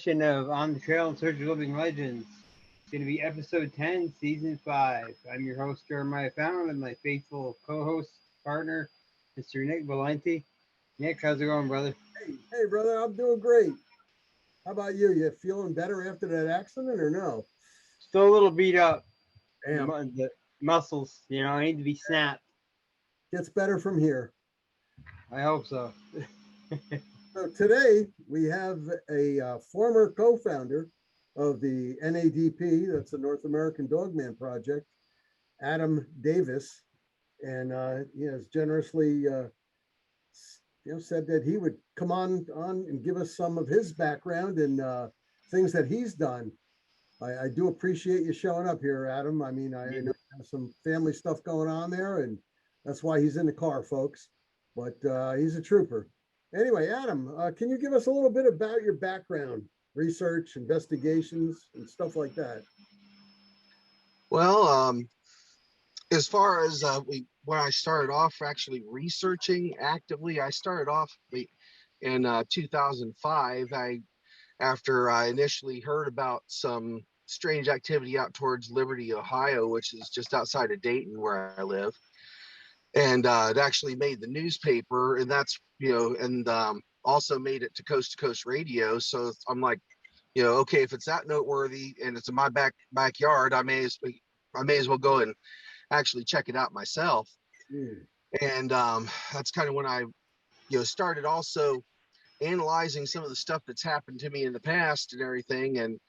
edition of On the Trail in Search of Living Legends. It's going to be episode 10, season 5. I'm your host, Jeremiah Fallon, and my faithful co-host, partner, Mr. Nick Valenti. Nick, how's it going, brother? Hey, brother, I'm doing great. How about you? You feeling better after that accident or no? Still a little beat up. Damn. The muscles, need to be snapped. Gets better from here. I hope so. So today we have a former co-founder of the NADP, that's the North American Dogman Project, Adam Davis, and he has generously said that he would come on and give us some of his background and things that he's done. I do appreciate you showing up here, Adam. I mean, I know you have some family stuff going on there, and that's why he's in the car, folks. But he's a trooper. Anyway, Adam, can you give us a little bit about your background, research, investigations, and stuff like that? Well, as far as when I started off actually researching actively, I started off in 2005. After I initially heard about some strange activity out towards Liberty, Ohio, which is just outside of Dayton, where I live. And it actually made the newspaper, and that's, also made it to Coast Radio. So I'm like, okay, if it's that noteworthy and it's in my backyard, I may as well go and actually check it out myself. And that's kind of when I, started also analyzing some of the stuff that's happened to me in the past and everything, and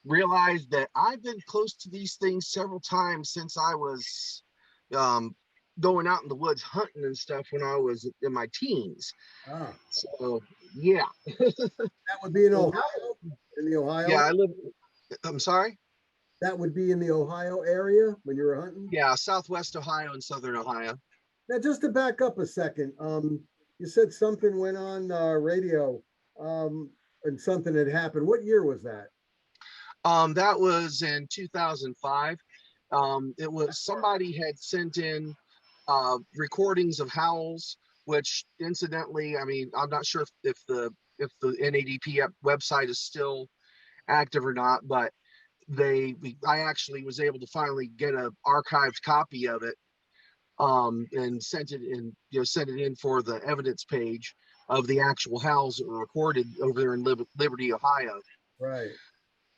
realized that I've been close to these things several times since I was going out in the woods hunting and stuff when I was in my teens. So yeah. That would be in Ohio. In the Ohio. Yeah, I'm sorry. That would be in the Ohio area when you were hunting. Yeah, Southwest Ohio and Southern Ohio. Now, just to back up a second, you said something went on radio, and something had happened. What year was that? That was in 2005. It was somebody had sent in recordings of howls, which incidentally, I mean, I'm not sure if the NADP website is still active or not, but I actually was able to finally get an archived copy of it, and sent it in for the evidence page of the actual howls that were recorded over there in Liberty, Ohio. Right.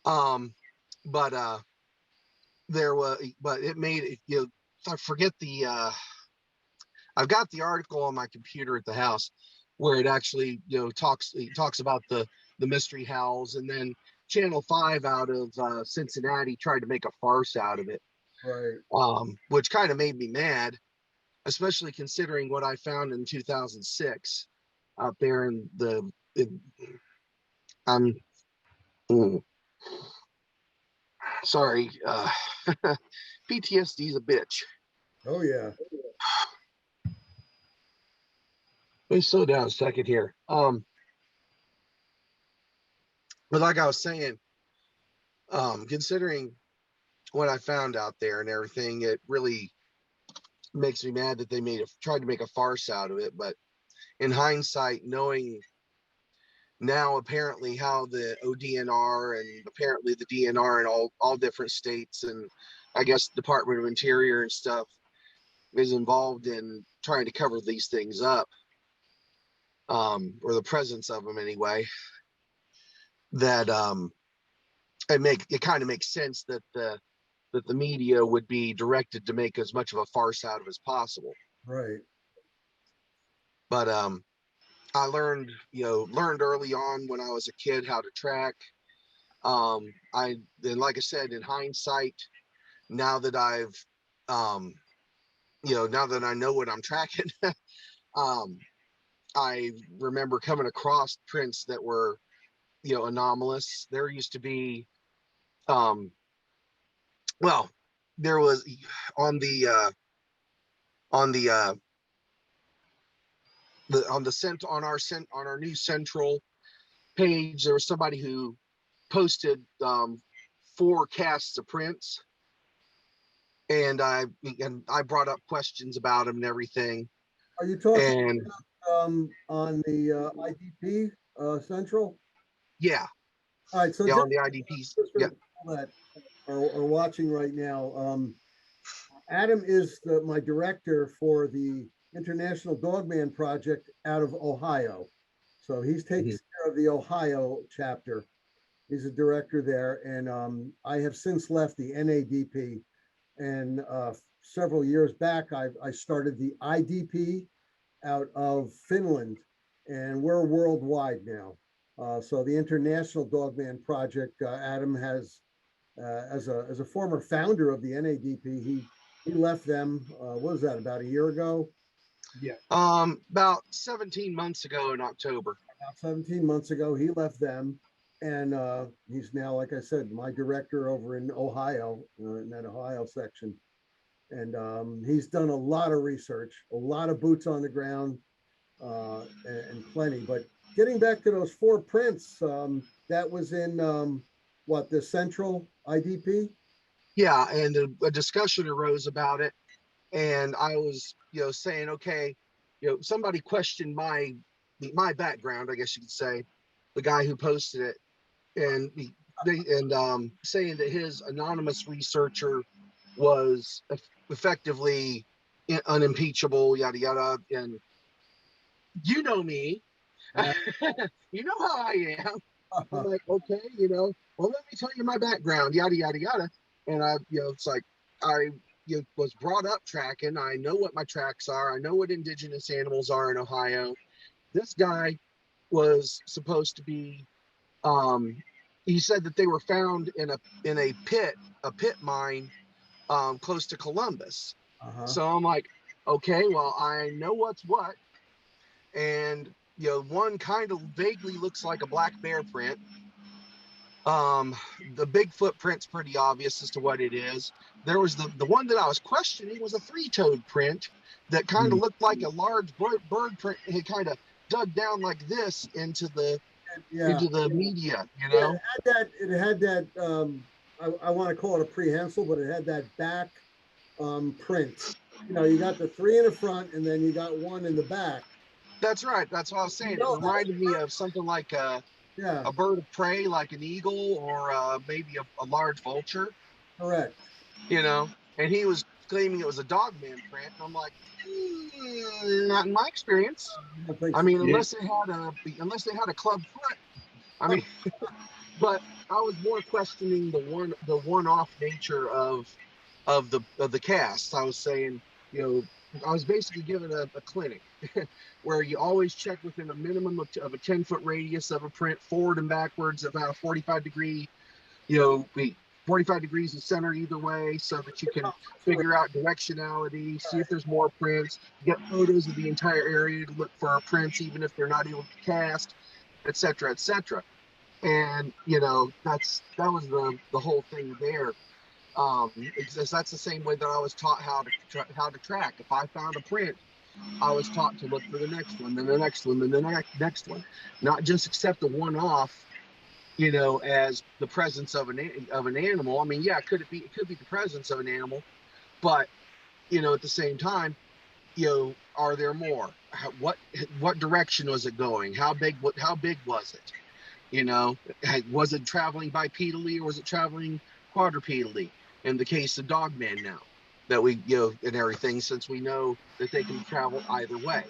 But it made it, I forget I've got the article on my computer at the house where it actually, talks about the mystery howls, and then Channel 5 out of Cincinnati tried to make a farce out of it. Right. Which kind of made me mad, especially considering what I found in 2006 out there sorry, PTSD is a bitch. Oh yeah. Let me slow down a second here. But like I was saying, considering what I found out there and everything, it really makes me mad that they tried to make a farce out of it. But in hindsight, knowing now apparently how the ODNR and apparently the DNR in all different states, and I guess Department of Interior and stuff is involved in trying to cover these things up, or the presence of them anyway, that it kind of makes sense that the media would be directed to make as much of a farce out of as possible. Right. But I learned early on when I was a kid how to track. Like I said, in hindsight, now that I've now that I know what I'm tracking, I remember coming across prints that were, anomalous. There used to be, there was on our new central page, there was somebody who posted 4 casts of prints, and I brought up questions about them and everything. Are you talking about, on the IDP Central? Yeah. All right, so yeah, just, on the IDPs. just for Yeah. the people that are watching right now, Adam is my director for the International Dogman Project out of Ohio. So he takes care of the Ohio chapter. He's a director there, and I have since left the NADP. And several years back, I started the IDP out of Finland, and we're worldwide now. So the International Dogman Project, Adam has, as a former founder of the NADP, he left them. What was that, about a year ago? Yeah. About 17 months ago in October. About 17 months ago, he left them, and he's now, like I said, my director over in Ohio, in that Ohio section. And he's done a lot of research, a lot of boots on the ground, and plenty. But getting back to those 4 prints, that was in what, the Central IDP? Yeah, and a discussion arose about it, and I was, saying, okay, somebody questioned my background, I guess you could say, the guy who posted it, and saying that his anonymous researcher was effectively unimpeachable, yada yada, and you know me, you know how I am. I'm like, okay, well, let me tell you my background, yada yada yada, and it's like I was brought up tracking. I know what my tracks are. I know what indigenous animals are in Ohio. This guy was supposed to be. He said that they were found in a pit mine, close to Columbus. So I'm like, okay, well, I know what's what, and one kind of vaguely looks like a black bear print. The big footprint's pretty obvious as to what it is. There was the one that I was questioning was a 3-toed print that kind of looked like a large bird print. It kind of dug down like this into the media, Yeah, it had that I want to call it a prehensile, but it had that back print. You got the 3 in the front, and then you got 1 in the back. That's right. That's what I was saying. It reminded me of something like a bird of prey, like an eagle, or maybe a large vulture. Correct. And he was claiming it was a Dogman print. And I'm like, not in my experience. I mean, unless they had a club foot. I mean, but I was more questioning the one-off nature of the cast. I was saying, I was basically given a clinic where you always check within a minimum of a 10-foot radius of a print, forward and backwards, about a 45 degree, 45 degrees in center either way, so that you can figure out directionality, see if there's more prints, get photos of the entire area to look for prints, even if they're not able to cast, etc., etc. And that was the whole thing there. That's the same way that I was taught how to track. If I found a print, I was taught to look for the next one, then the next one, then the next one, not just accept the one-off, as the presence of an animal. I mean, yeah, it could be the presence of an animal, but at the same time, are there more? What direction was it going? How big was it? Was it traveling bipedally or was it traveling quadrupedally? In the case of Dogman now, that we and everything, since we know that they can travel either way.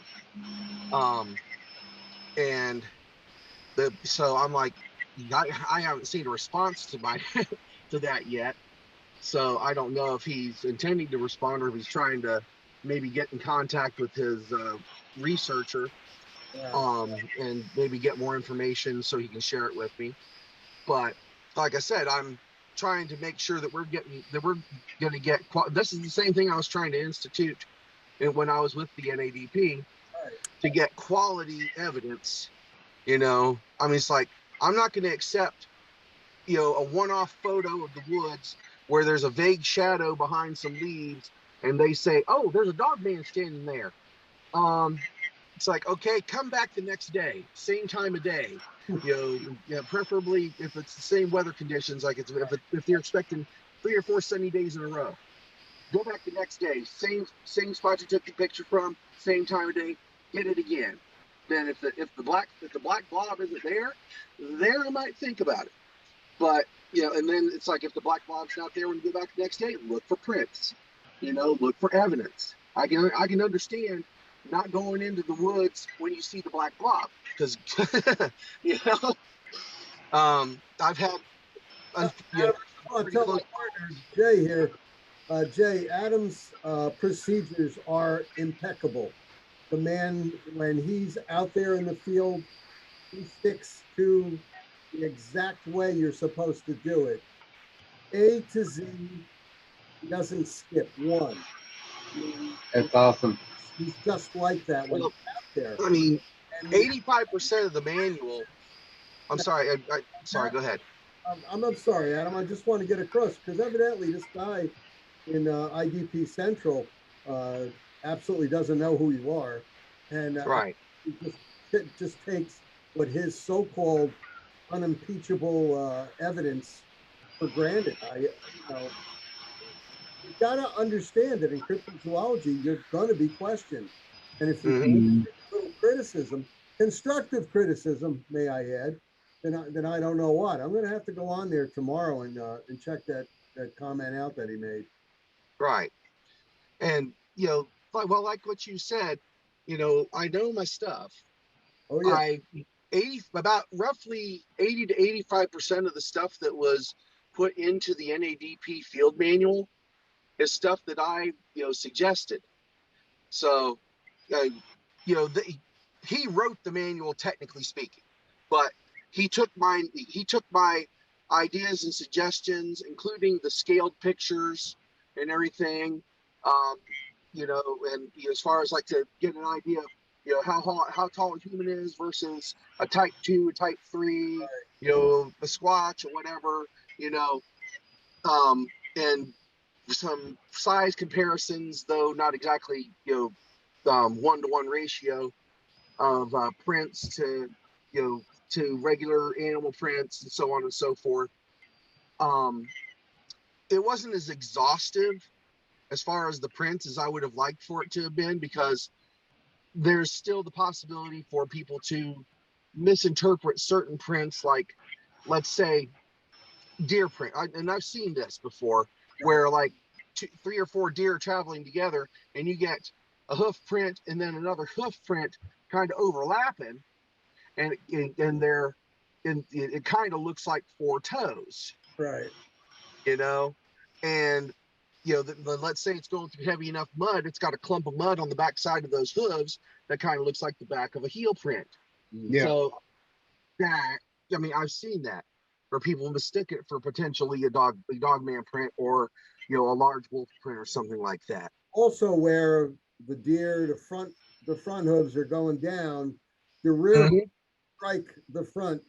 And so I'm like, I haven't seen a response to that yet. So I don't know if he's intending to respond or if he's trying to maybe get in contact with his researcher, and maybe get more information so he can share it with me. But like I said, I'm trying to make sure that we're going to get. This is the same thing I was trying to institute when I was with the NADP, to get quality evidence. I mean, it's like, I'm not going to accept, a one-off photo of the woods where there's a vague shadow behind some leaves, and they say, "Oh, there's a Dogman standing there." It's like, okay, come back the next day, same time of day. Preferably if it's the same weather conditions, like if they're expecting 3 or 4 sunny days in a row. Go back the next day, same spot you took the picture from, same time of day, get it again. Then if the black blob isn't there, I might think about it. But, and then it's like if the black blob's not there when you go back the next day, look for prints, look for evidence. I can understand not going into the woods when you see the black blob because, I've had, I'll tell my partner, Jay here. Jay, Adam's procedures are impeccable. The man, when he's out there in the field, he sticks to the exact way you're supposed to do it. A to Z, he doesn't skip one. That's awesome. He's just like that when he's out there. I mean, 85% of the manual. I'm sorry. Sorry. Go ahead. I'm sorry, Adam. I just want to get across because evidently this guy in IDP Central absolutely doesn't know who you are, and right. He just takes what his so-called unimpeachable evidence for granted. You got to understand that in cryptozoology, you're going to be questioned, and if you Mm-hmm. little criticism, constructive criticism, may I add, then I don't know what. I'm going to have to go on there tomorrow and check that comment out that he made. Right, and like what you said, I know my stuff. Oh yeah. About roughly 80 to 85% of the stuff that was put into the NADP field manual is stuff that I suggested. So, he wrote the manual technically speaking, but he took my ideas and suggestions, including the scaled pictures and everything, and as far as like to get an idea of how tall a human is versus a type 2, a type 3, a Squatch or whatever, and some size comparisons, though not exactly 1-to-1 ratio of prints to to regular animal prints and so on and so forth. It wasn't as exhaustive as far as the prints as I would have liked for it to have been, because there's still the possibility for people to misinterpret certain prints, like, let's say, deer print. And I've seen this before, where like 3 or 4 deer traveling together, and you get a hoof print and then another hoof print kind of overlapping, and it kind of looks like 4 toes, right? And let's say it's going through heavy enough mud, it's got a clump of mud on the back side of those hooves that kind of looks like the back of a heel print. Yeah. So I've seen that where people mistake it for potentially a dogman print or a large wolf print or something like that. Also, where the deer, the front hooves are going down, the rear strike the front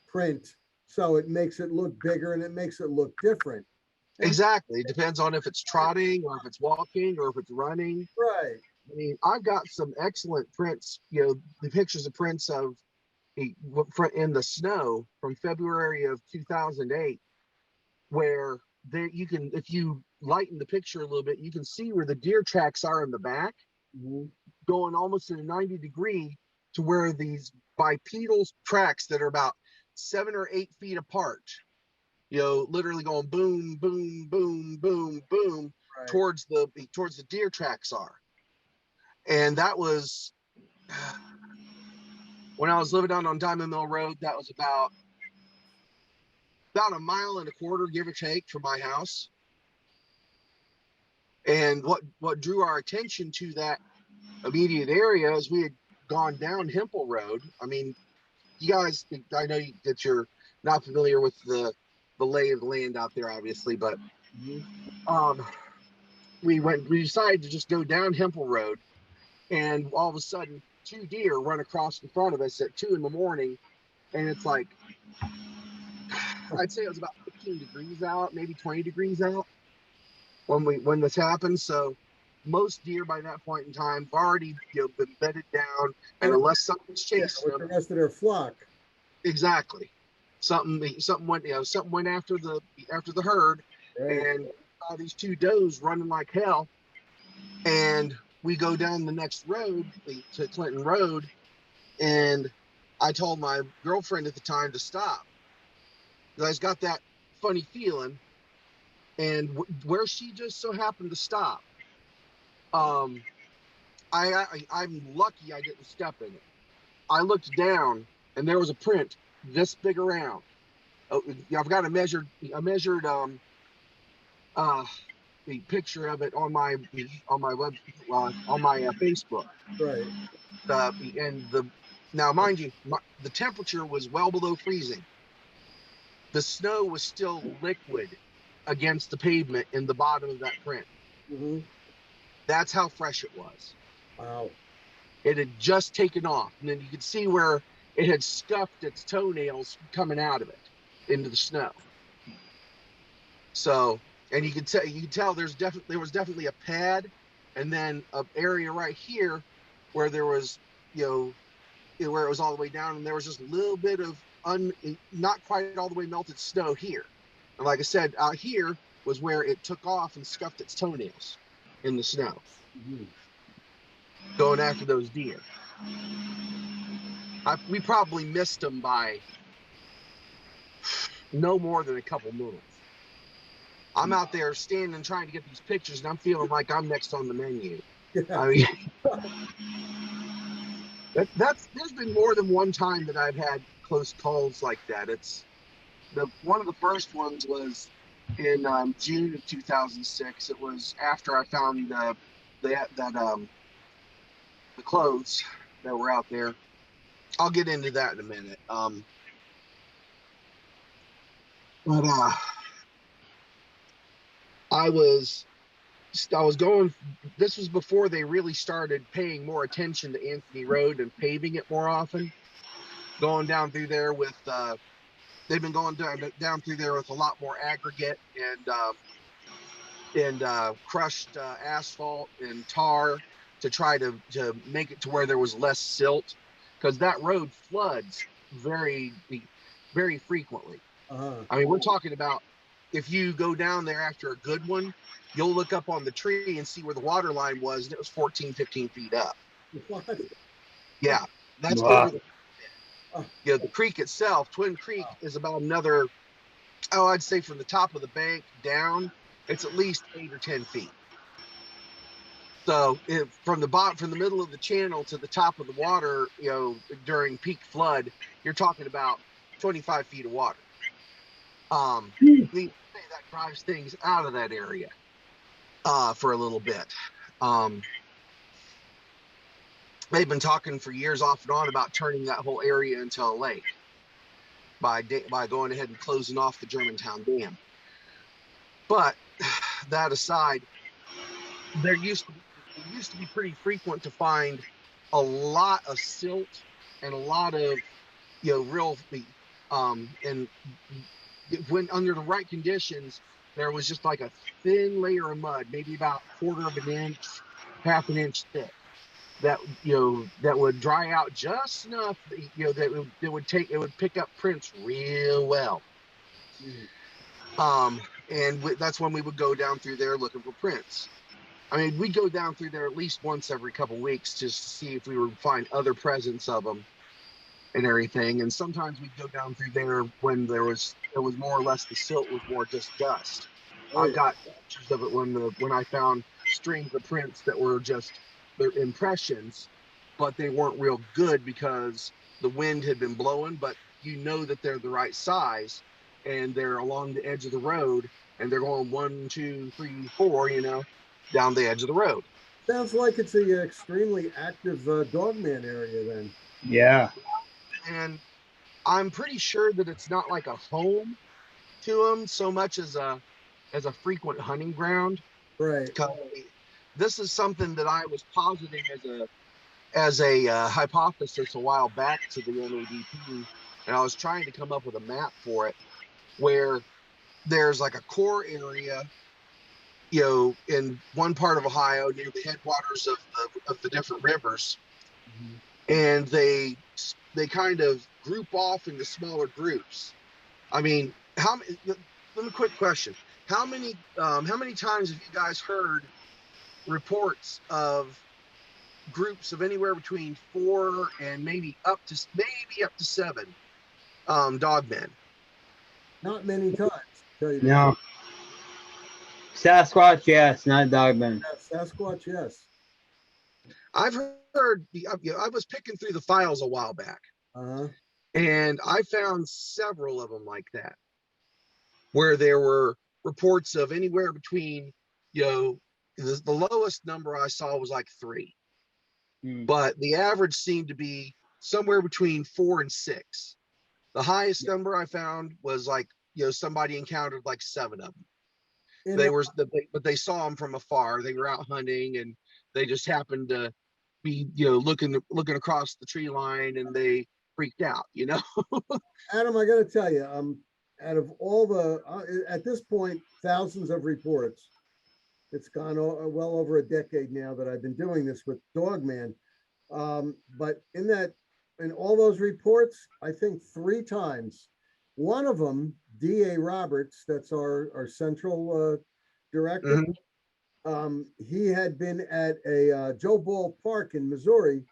print, so it makes it look bigger and it makes it look different. Exactly. It depends on if it's trotting or if it's walking or if it's running. Right. I mean, I've got some excellent prints, the pictures of prints of in the snow from February of 2008, where there you can, if you lighten the picture a little bit, you can see where the deer tracks are in the back, going almost in a 90-degree to where these bipedal tracks that are about 7 or 8 feet apart, literally going boom, boom, boom, boom, boom, right, towards the deer tracks are. And that was when I was living down on Diamond Mill Road. That was about 1.25 miles, give or take, from my house. And what drew our attention to that immediate area is we had gone down Hempel Road. I mean, you guys, I know that you're not familiar with the lay of the land out there, obviously, but we decided to just go down Hempel Road, and all of a sudden 2 deer run across in front of us at 2 a.m, and it's like, I'd say it was about 15 degrees out, maybe 20 degrees out when this happened. So most deer by that point in time have already been bedded down, and unless something's chasing them, the rest of their flock. Exactly. Something went after the herd, right, and saw these 2 does running like hell. And we go down the next road to Clinton Road, and I told my girlfriend at the time to stop. I just got that funny feeling. And where she just so happened to stop, I'm lucky I didn't step in it. I looked down and there was a print this big around. Oh, I've got a measured the picture of it on my web on my Facebook. Right. And now mind you, the temperature was well below freezing. The snow was still liquid against the pavement in the bottom of that print. Mm-hmm. That's how fresh it was. Wow. It had just taken off, and then you could see where it had scuffed its toenails coming out of it into the snow. So, and you could tell there was definitely a pad, and then an area right here where there was, where it was all the way down, and there was just a little bit of not quite all the way melted snow here. And like I said, out here was where it took off and scuffed its toenails in the snow, going after those deer. We probably missed them by no more than a couple minutes. I'm out there standing trying to get these pictures, and I'm feeling like I'm next on the menu. I mean, there's been more than one time that I've had close calls like that. It's one of the first ones was in June of 2006. It was after I found the clothes that were out there. I'll get into that in a minute. I was going. This was before they really started paying more attention to Anthony Road and paving it more often. Going down through there with they've been going down through there with a lot more aggregate and crushed asphalt and tar to try to make it to where there was less silt, because that road floods very, very frequently. I mean, we're talking about, if you go down there after a good one, you'll look up on the tree and see where the water line was, and it was 14, 15 feet up. What? Yeah, that's wow. The creek itself, Twin Creek, is about another, I'd say from the top of the bank down, it's at least 8 or 10 feet. So from the middle of the channel to the top of the water, during peak flood, you're talking about 25 feet of water. That drives things out of that area for a little bit. They've been talking for years off and on about turning that whole area into a lake by going ahead and closing off the Germantown Dam. But that aside, it used to be pretty frequent to find a lot of silt and a lot of and when under the right conditions, there was just like a thin layer of mud, maybe about 1/4 of an inch, 1/2 an inch thick, that would dry out just enough that it would pick up prints real well. And that's when we would go down through there looking for prints. I mean, we'd go down through there at least once every couple weeks just to see if we would find other presence of them and everything. And sometimes we'd go down through there when there was more or less, the silt was more just dust. I've got pictures of it when I found strings of prints that were just their impressions, but they weren't real good because the wind had been blowing. But that they're the right size, and they're along the edge of the road, and they're going 1, 2, 3, 4, down the edge of the road. Sounds like it's a extremely active dogman area then. Yeah. And I'm pretty sure that it's not like a home to them so much as a frequent hunting ground. Right. This is something that I was positing as a hypothesis a while back to the NADP, and I was trying to come up with a map for it, where there's like a core area, in one part of Ohio near the headwaters of the different rivers, and they kind of group off into smaller groups. I mean, let me quick question: how many times have you guys heard reports of groups of anywhere between 4 and maybe up to 7 dogmen? Not many times, to tell you the No. truth. Sasquatch, yes, not Dagman. Yeah, Sasquatch, yes. I've heard, I was picking through the files a while back, Uh-huh. and I found several of them like that, where there were reports of anywhere between, the lowest number I saw was like 3, but the average seemed to be somewhere between 4 and 6. The highest number I found was like, somebody encountered like 7 of them. But they saw them from afar. They were out hunting, and they just happened to be, looking across the tree line, and they freaked out. Adam, I got to tell you, out of all the at this point, thousands of reports. It's gone well over a decade now that I've been doing this with Dogman. But in all those reports, I think 3 times. One of them, D.A. Roberts, that's our central director. He had been at a Joe Ball Park in Missouri,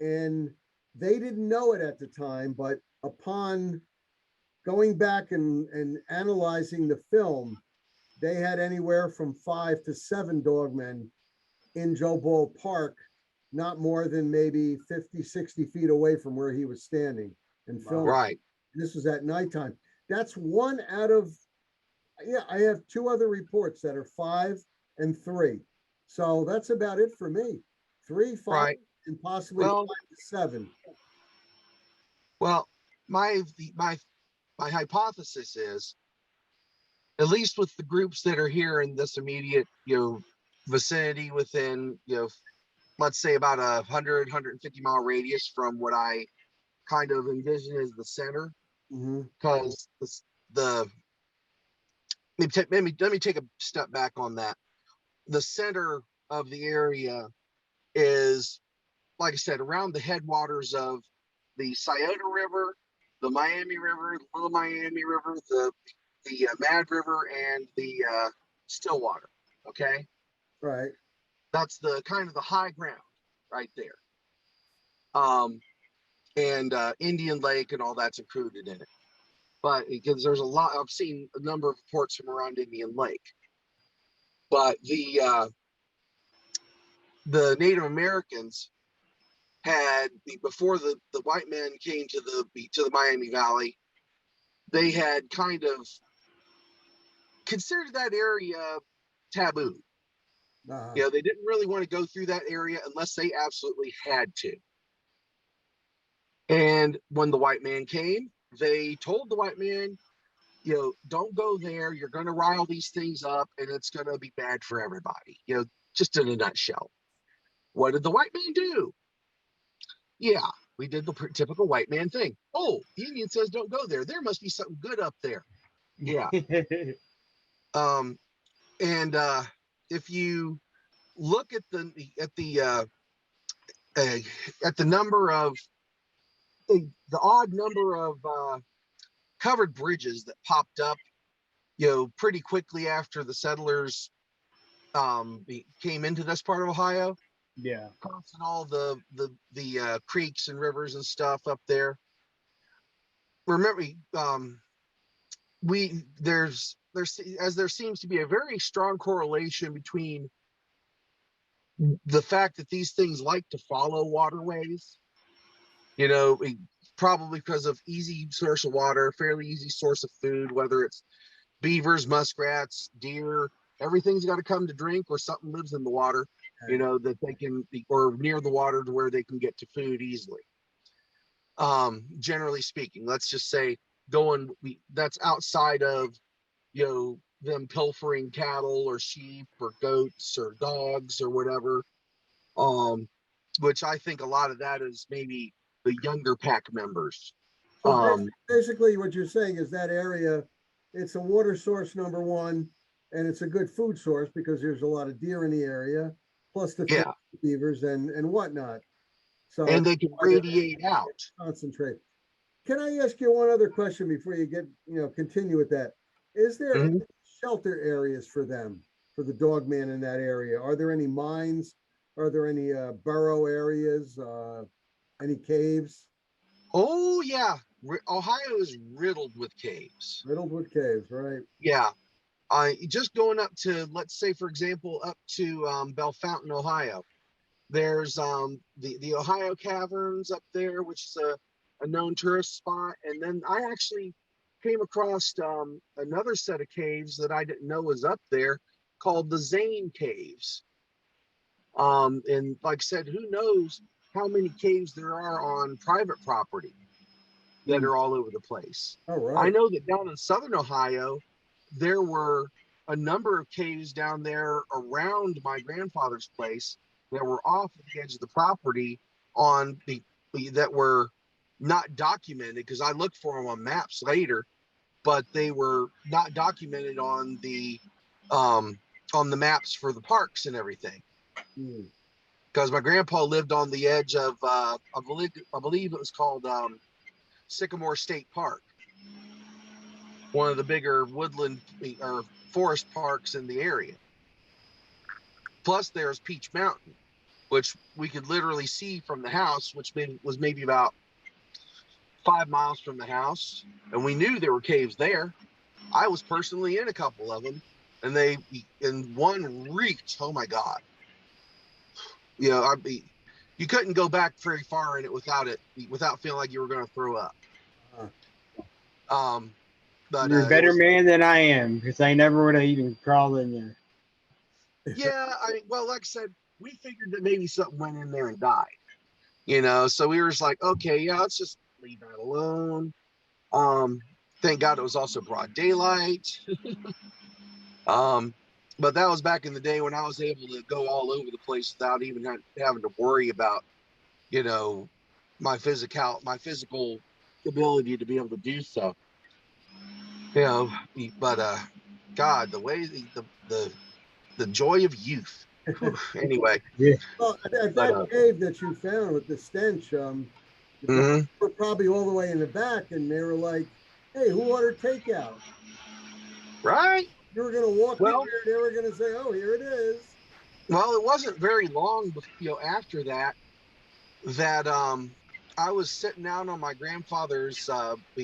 and they didn't know it at the time, but upon going back and analyzing the film, they had anywhere from 5 to 7 dogmen in Joe Ball Park, not more than maybe 50, 60 feet away from where he was standing and filming. Right. This was at nighttime. That's one out of, I have 2 other reports that are 5 and 3. So that's about it for me. 3, 5, Right. and possibly 5 to 7. Well, my hypothesis is, at least with the groups that are here in this immediate, vicinity within, let's say about 150 mile radius from what I kind of envision as the center, because let me take a step back on that. The center of the area is, like I said, around the headwaters of the Scioto River, the Miami River, the Little Miami River, the Mad River, and the Stillwater. Okay, right. That's the kind of the high ground right there. And Indian Lake and all that's included in it. But because there's a lot, I've seen a number of reports from around Indian Lake. But the Native Americans had, before the white men came to the Miami Valley, they had kind of considered that area taboo. They didn't really want to go through that area unless they absolutely had to. And when the white man came, they told the white man, don't go there. You're going to rile these things up, and it's going to be bad for everybody. Just in a nutshell. What did the white man do? Yeah, we did the typical white man thing. Oh, the Indian says don't go there. There must be something good up there. Yeah. And if you look at the number of the odd number of covered bridges that popped up, pretty quickly after the settlers came into this part of Ohio. Yeah. Crossing all the creeks and rivers and stuff up there. Remember, there seems to be a very strong correlation between the fact that these things like to follow waterways, probably because of easy source of water, fairly easy source of food, whether it's beavers, muskrats, deer, everything's got to come to drink, or something lives in the water, that they can, or near the water to where they can get to food easily. Generally speaking, let's just say that's outside of, them pilfering cattle or sheep or goats or dogs or whatever. Which I think a lot of that is maybe the younger pack members. So basically what you're saying is that area, it's a water source, number one, and it's a good food source because there's a lot of deer in the area, plus the beavers and whatnot. So, and they can radiate out. Concentrate. Can I ask you one other question before you continue with that? Is there any shelter areas for them, for the dogman in that area? Are there any mines? Are there any burrow areas? Any caves? Oh yeah, Ohio is riddled with caves. Riddled with caves, right? Yeah. Just going up to, let's say, for example, up to Bellefontaine, Ohio. There's the Ohio Caverns up there, which is a known tourist spot. And then I actually came across another set of caves that I didn't know was up there called the Zane Caves. And like I said, who knows how many caves there are on private property that are all over the place. All right. I know that down in southern Ohio, there were a number of caves down there around my grandfather's place that were off the edge of the property on that were not documented, because I looked for them on maps later, but they were not documented on the maps for the parks and everything. Because my grandpa lived on the edge of I believe it was called Sycamore State Park, one of the bigger woodland or forest parks in the area. Plus there's Peach Mountain, which we could literally see from the house, which was maybe about 5 miles from the house. And we knew there were caves there. I was personally in a couple of them, and one reeked, oh my God. You know, you couldn't go back very far in it without feeling like you were going to throw up. But you're a better man than I am, because I never would have even crawled in there. Yeah, well, like I said, we figured that maybe something went in there and died. You know, so we were just like, okay, yeah, let's just leave that alone. Thank God it was also broad daylight. But that was back in the day when I was able to go all over the place without even having to worry about, you know, my physical ability to be able to do so. You know, but God, the way the joy of youth. Anyway. Yeah. Well, that cave that you found with the stench, were probably all the way in the back, and they were like, "Hey, who ordered takeout?" Right. You were going to walk in there, they were going to say, "Oh, here it is." Well, it wasn't very long, after that I was sitting out on my grandfather's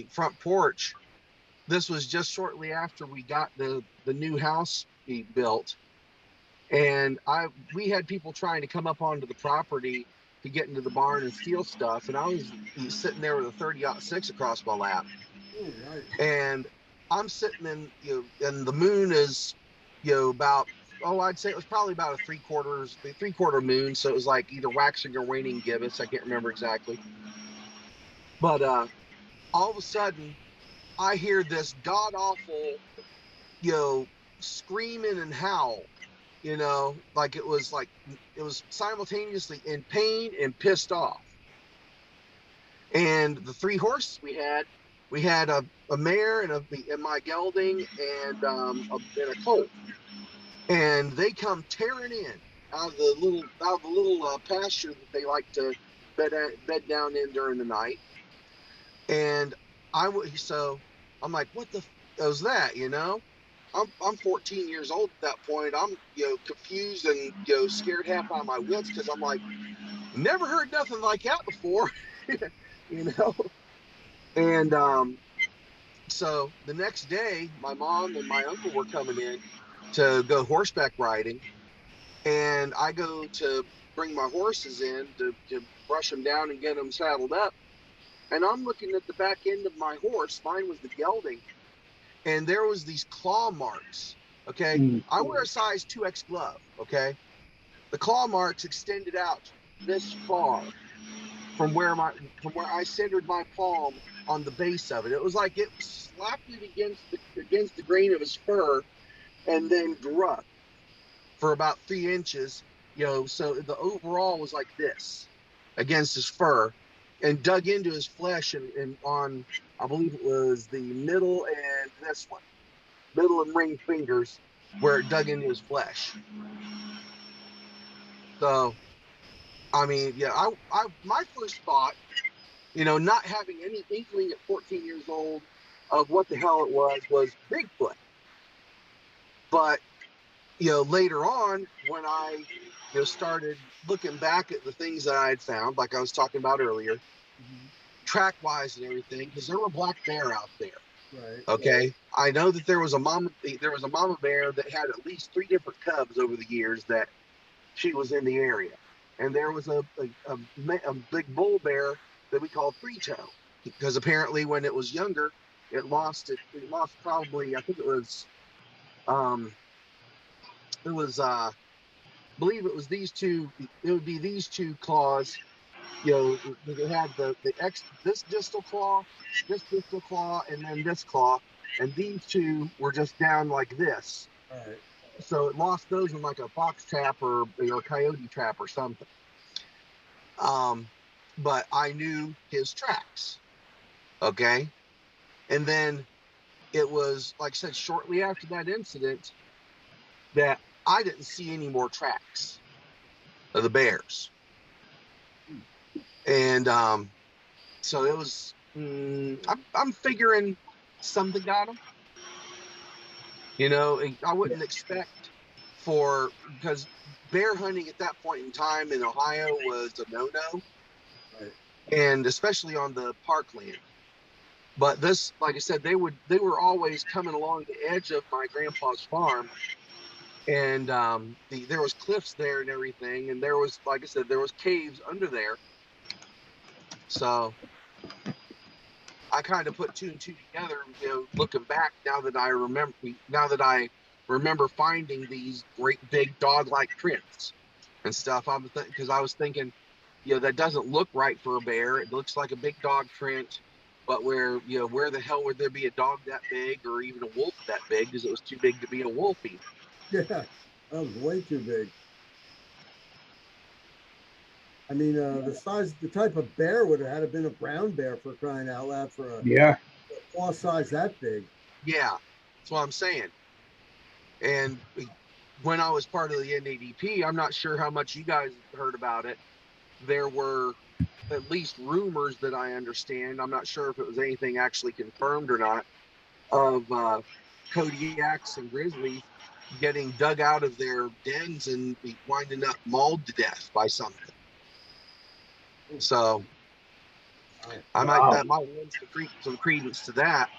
front porch. This was just shortly after we got the new house built, and we had people trying to come up onto the property to get into the barn and steal stuff, and I was sitting there with a 30-06 across my lap. Oh, nice. And I'm sitting in, and the moon is, about, I'd say it was probably about a three-quarter moon. So it was like either waxing or waning gibbous. I can't remember exactly. But all of a sudden, I hear this god-awful, screaming and howl, like it was simultaneously in pain and pissed off. And the 3 horses we had a mare and my gelding and a colt, and they come tearing in out of the little pasture that they like to bed down in during the night. And I'm like, what the was that? I'm 14 years old at that point. I'm confused and scared half out of my wits, because I'm like, never heard nothing like that before. And so the next day, my mom and my uncle were coming in to go horseback riding, and I go to bring my horses in to brush them down and get them saddled up. And I'm looking at the back end of my horse. Mine was the gelding, and there was these claw marks. Okay, I wear a size 2X glove. Okay, the claw marks extended out this far from where I centered my palm on the base of it. It was like it slapped it against the grain of his fur, and then drugged for about 3 inches. So the overall was like this against his fur, and dug into his flesh and on, I believe it was the middle and this one, middle and ring fingers, where it dug into his flesh. So, I mean, yeah, my first thought, not having any inkling at 14 years old of what the hell it was Bigfoot. But, later on, when I, started looking back at the things that I had found, like I was talking about earlier, track wise and everything, because there were black bear out there. Right. Okay. I know that there was a mama bear that had at least 3 different cubs over the years that she was in the area. And there was a big bull bear that we called three toe, because apparently when it was younger, it lost probably, I think it was I believe it was these two, it would be these two claws, you know, it had this distal claw, and then this claw, and these two were just down like this. All right. So it lost those in like a fox trap or coyote trap or something. But I knew his tracks. Okay. And then it was, like I said, shortly after that incident that I didn't see any more tracks of the bears. And so it was, I'm figuring something got them. You know, I wouldn't expect because bear hunting at that point in time in Ohio was a no-no. Right. And especially on the parkland. But this, like I said, they were always coming along the edge of my grandpa's farm, and there was cliffs there and everything, and there was, like I said, there was caves under there. So I kind of put 2 and 2 together, you know, looking back now that I remember finding these great big dog-like prints and stuff. Because I was thinking, you know, that doesn't look right for a bear. It looks like a big dog print, but where the hell would there be a dog that big or even a wolf that big? Because it was too big to be a wolf either. Yeah, that was way too big. I mean, the type of bear would have had to been a brown bear, for crying out loud, for a claw size that big. Yeah, that's what I'm saying. And when I was part of the NADP, I'm not sure how much you guys heard about it. There were at least rumors that I understand. I'm not sure if it was anything actually confirmed or not, of Kodiaks and grizzlies getting dug out of their dens and winding up mauled to death by something. So that might lend some credence to that.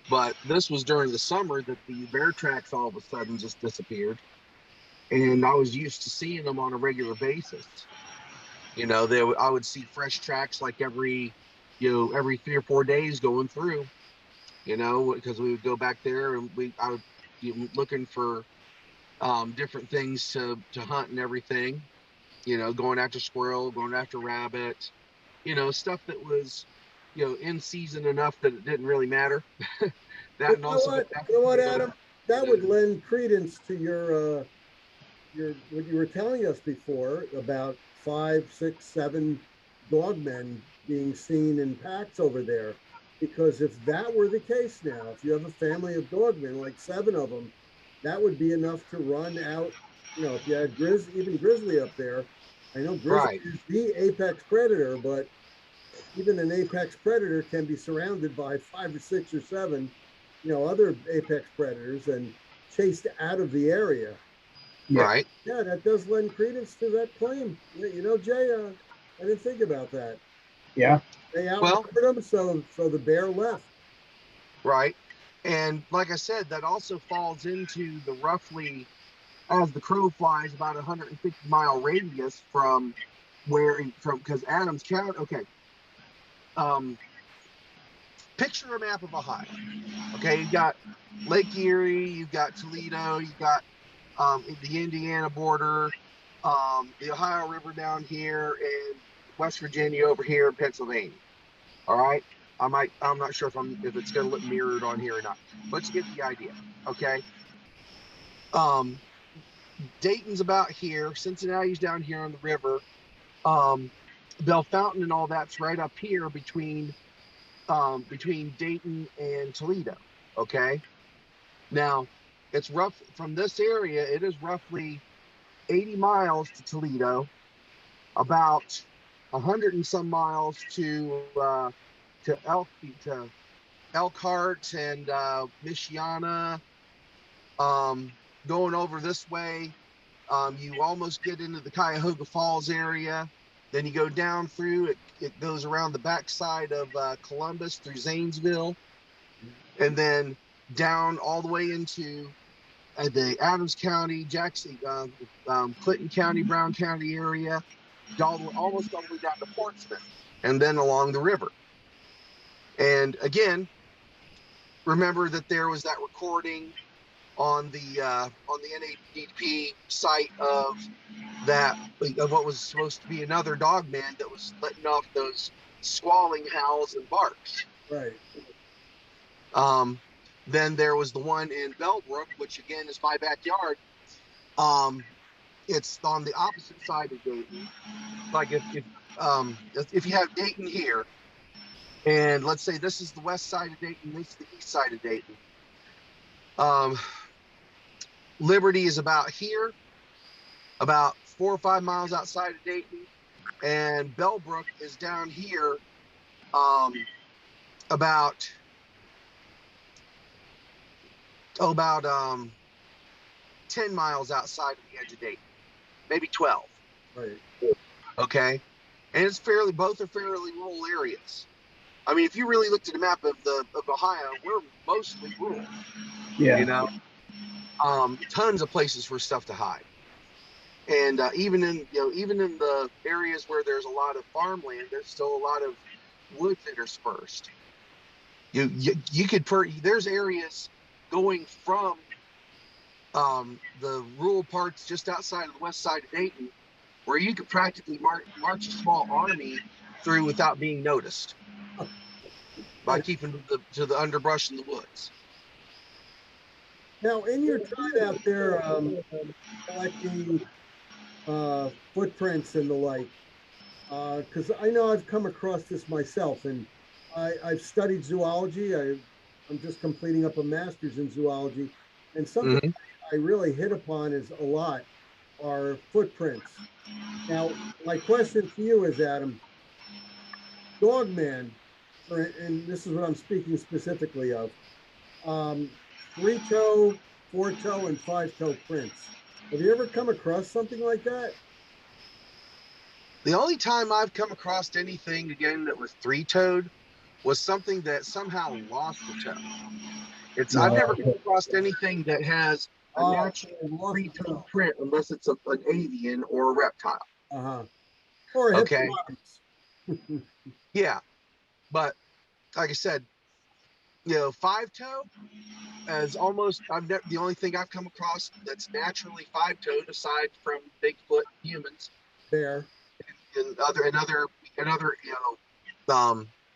But this was during the summer that the bear tracks all of a sudden just disappeared. And I was used to seeing them on a regular basis. You know, I would see fresh tracks like every 3 or 4 days going through, you know, because we would go back there and I would be looking for different things to hunt and everything, you know, going after squirrel, going after rabbit, you know, stuff that was, you know, in season enough that it didn't really matter. You know what, Adam? That would lend credence to your what you were telling us before about 5, 6, 7 dogmen being seen in packs over there. Because if that were the case now, if you have a family of dogmen, like 7 of them, that would be enough to run out. You know, if you had even grizzly up there, I know grizzly is the apex predator, but even an apex predator can be surrounded by 5 or 6 or 7, you know, other apex predators and chased out of the area. Yeah. Right. Yeah, that does lend credence to that claim. You know, Jay, I didn't think about that. Yeah. They outnumbered them, so the bear left. Right. And like I said, that also falls into the roughly, as the crow flies, about 150-mile radius from because Adams County. Okay. Picture a map of Ohio. Okay, you've got Lake Erie, you've got Toledo, you've got the Indiana border, the Ohio River down here, and West Virginia over here, in Pennsylvania. All right, I'm not sure if it's going to look mirrored on here or not. Let's get the idea. Okay. Dayton's about here. Cincinnati's down here on the river. Bell Fountain and all that's right up here between Dayton and Toledo. Okay. Now, it's rough from this area. It is roughly 80 miles to Toledo, about 100 and some miles to Elkhart and Michiana. Going over this way, you almost get into the Cuyahoga Falls area, Then you go down through it. It goes around the backside of Columbus through Zanesville, and then down all the way into the Adams County, Jackson, Clinton County, Brown County area, almost all the way down to Portsmouth, and then along the river. And again, remember that there was that recording on the NADP site of what was supposed to be another dogman that was letting off those squalling howls and barks. Right. Then there was the one in Bellbrook, which again is my backyard. It's on the opposite side of Dayton. Like if you have Dayton here, and let's say this is the west side of Dayton, this is the east side of Dayton. Liberty is about here, about 4 or 5 miles outside of Dayton, and Bellbrook is down here, about 10 miles outside of the edge of Dayton, maybe 12. Right. Okay, and both are fairly rural areas. I mean, if you really looked at a map of Ohio, we're mostly rural. Yeah. You know, tons of places for stuff to hide, and even in the areas where there's a lot of farmland, there's still a lot of woods interspersed. You could there's areas going from the rural parts just outside of the west side of Dayton, where you could practically march a small army through without being noticed by keeping to the underbrush and the woods. Now, in your time out there collecting footprints and the like, because I know I've come across this myself, and I've studied zoology. I'm just completing up a master's in zoology, and something I really hit upon is a lot are footprints. Now, my question to you is, Adam, Dogman, and this is what I'm speaking specifically of, 3-toe, 4-toe, and 5-toe prints. Have you ever come across something like that? The only time I've come across anything again that was 3-toed was something that somehow lost a toe. I've never come across anything that has a natural 3-toed print unless it's an avian or a reptile. Or a okay. hippopotamus. Yeah, but like I said, 5-toe as almost the only thing I've come across that's naturally 5-toed aside from Bigfoot, humans, bear, and other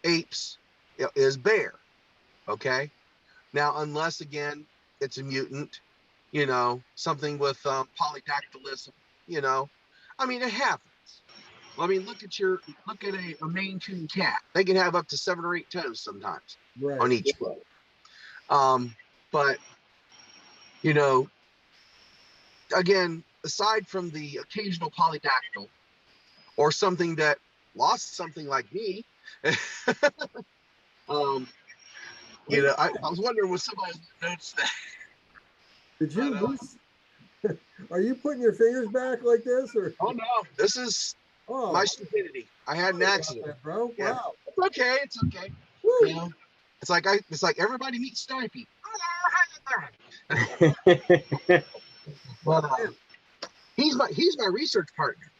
apes is bear. Okay, now unless again it's a mutant, something with polydactylism. I mean it happens. I mean look at a Maine Coon cat. They can have up to 7 or 8 toes sometimes on each foot. But again, aside from the occasional polydactyl or something that lost something like me, I was wondering was somebody noticed that. Did you lose? Are you putting your fingers back like this, or? Oh no, this is my stupidity. I had an accident, that, bro. Yeah. Wow. It's okay. Woo. It's like everybody meets Snipey. But he's my research partner.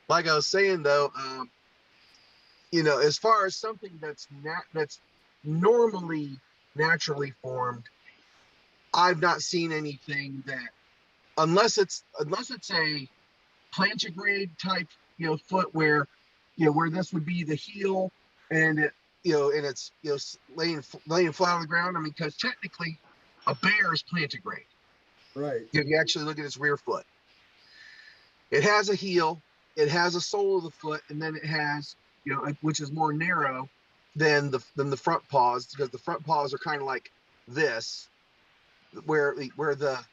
Like I was saying though, as far as something that's normally naturally formed, I've not seen anything that unless it's a plantigrade type foot where where this would be the heel and it and it's laying flat on the ground. I mean, because technically a bear is plantigrade. Right. If you actually look at its rear foot, it has a heel, it has a sole of the foot, and then it has which is more narrow than the front paws, because the front paws are kind of like this, where the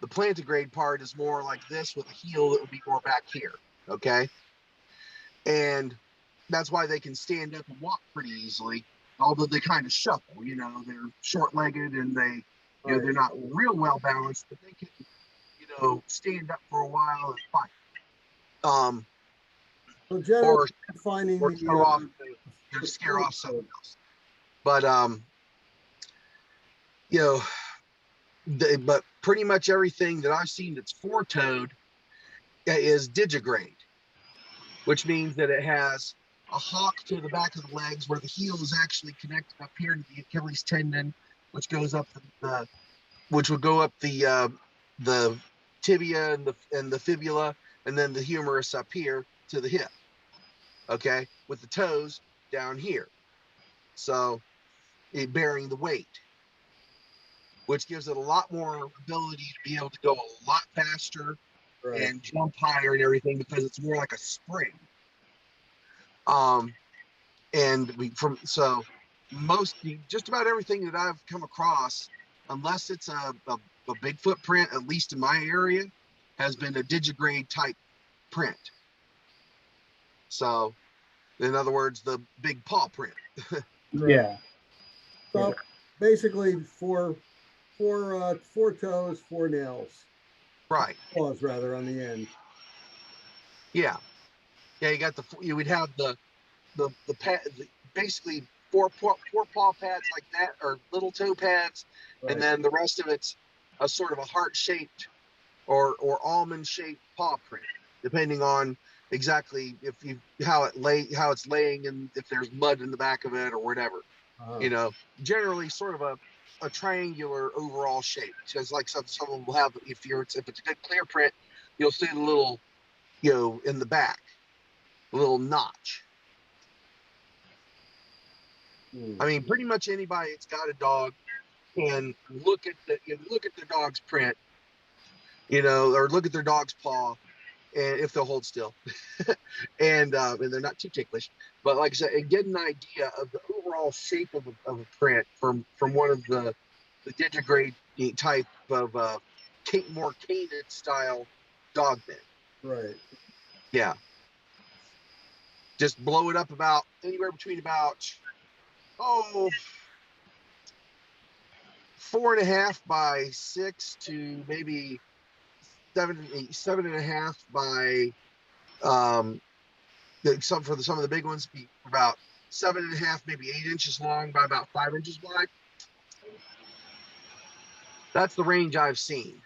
plantigrade part is more like this with a heel that would be more back here. Okay. And that's why they can stand up and walk pretty easily, although they kind of shuffle. They're short-legged and they're not real well balanced, but they can, stand up for a while and fight. So generally, Or finding or the show off, scare off someone else. But but pretty much everything that I've seen that's four-toed is digigrade, which means that it has a hock to the back of the legs where the heel is actually connected up here to the Achilles tendon, which goes up which would go up the tibia and the fibula, and then the humerus up here to the hip. Okay, with the toes down here, so it bearing the weight, which gives it a lot more ability to be able to go a lot faster and jump higher and everything, because it's more like a spring. Just about everything that I've come across, unless it's a big footprint, at least in my area, has been a digigrade type print. So, in other words, the big paw print. Yeah. So basically, four toes, four nails. Right. Claws rather on the end. Yeah. Yeah, you would have the pad, basically four paw pads like that, or little toe pads, and then the rest of it's a sort of a heart shaped or almond shaped paw print, depending on exactly how it's laying, and if there's mud in the back of it or whatever. Generally sort of a triangular overall shape, because like someone will have, if it's a good clear print, you'll see the little in the back, a little notch. I mean, pretty much anybody that's got a dog can look at the dog's print, or look at their dog's paw, and if they'll hold still, and they're not too ticklish, but like I said, and get an idea of the overall shape of a print from one of the digigrade type of more canid style dogmen. Right. Yeah. Just blow it up about anywhere between about 4.5 by 6 to maybe 7.5 by some of the big ones be about 7.5, maybe 8 inches long by about 5 inches wide. That's the range I've seen.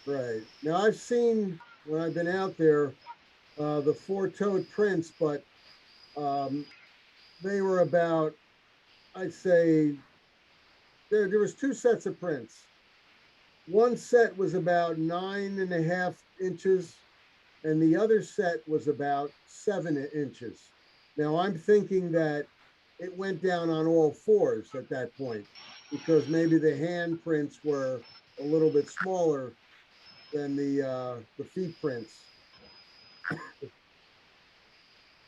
Right. Now I've seen, when I've been out there, the four-toed prints, but they were about, I'd say, there was 2 sets of prints. One set was about 9.5 inches, and the other set was about 7 inches. Now I'm thinking that it went down on all fours at that point, because maybe the hand prints were a little bit smaller than the feet prints.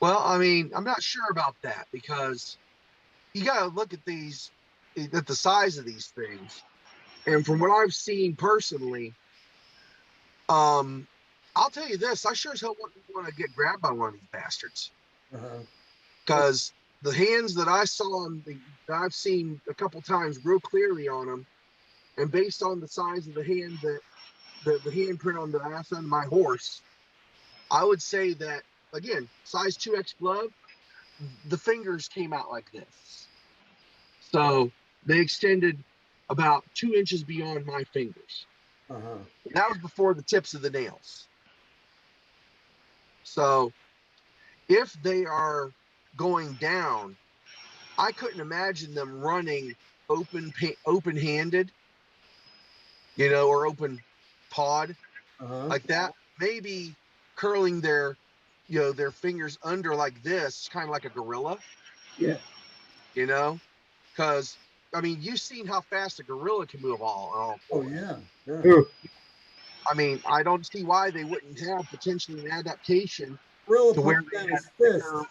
Well, I mean, I'm not sure about that, because you got to look at the size of these things. And from what I've seen personally, I'll tell you this, I sure as hell wouldn't want to get grabbed by one of these bastards. Because the hands that I saw, that I've seen a couple times real clearly on them, and based on the size of the hand, the handprint on the ass on my horse, I would say that, again, size 2X glove, the fingers came out like this. So they extended about 2 inches beyond my fingers. That was before the tips of the nails. So if they are going down, I couldn't imagine them running open-handed, or open pawed like that. Maybe curling their fingers under like this, kind of like a gorilla. Yeah. Because I mean, you've seen how fast a gorilla can move all fours. Oh yeah. I mean, I don't see why they wouldn't have potentially an adaptation gorilla to where they have thicker,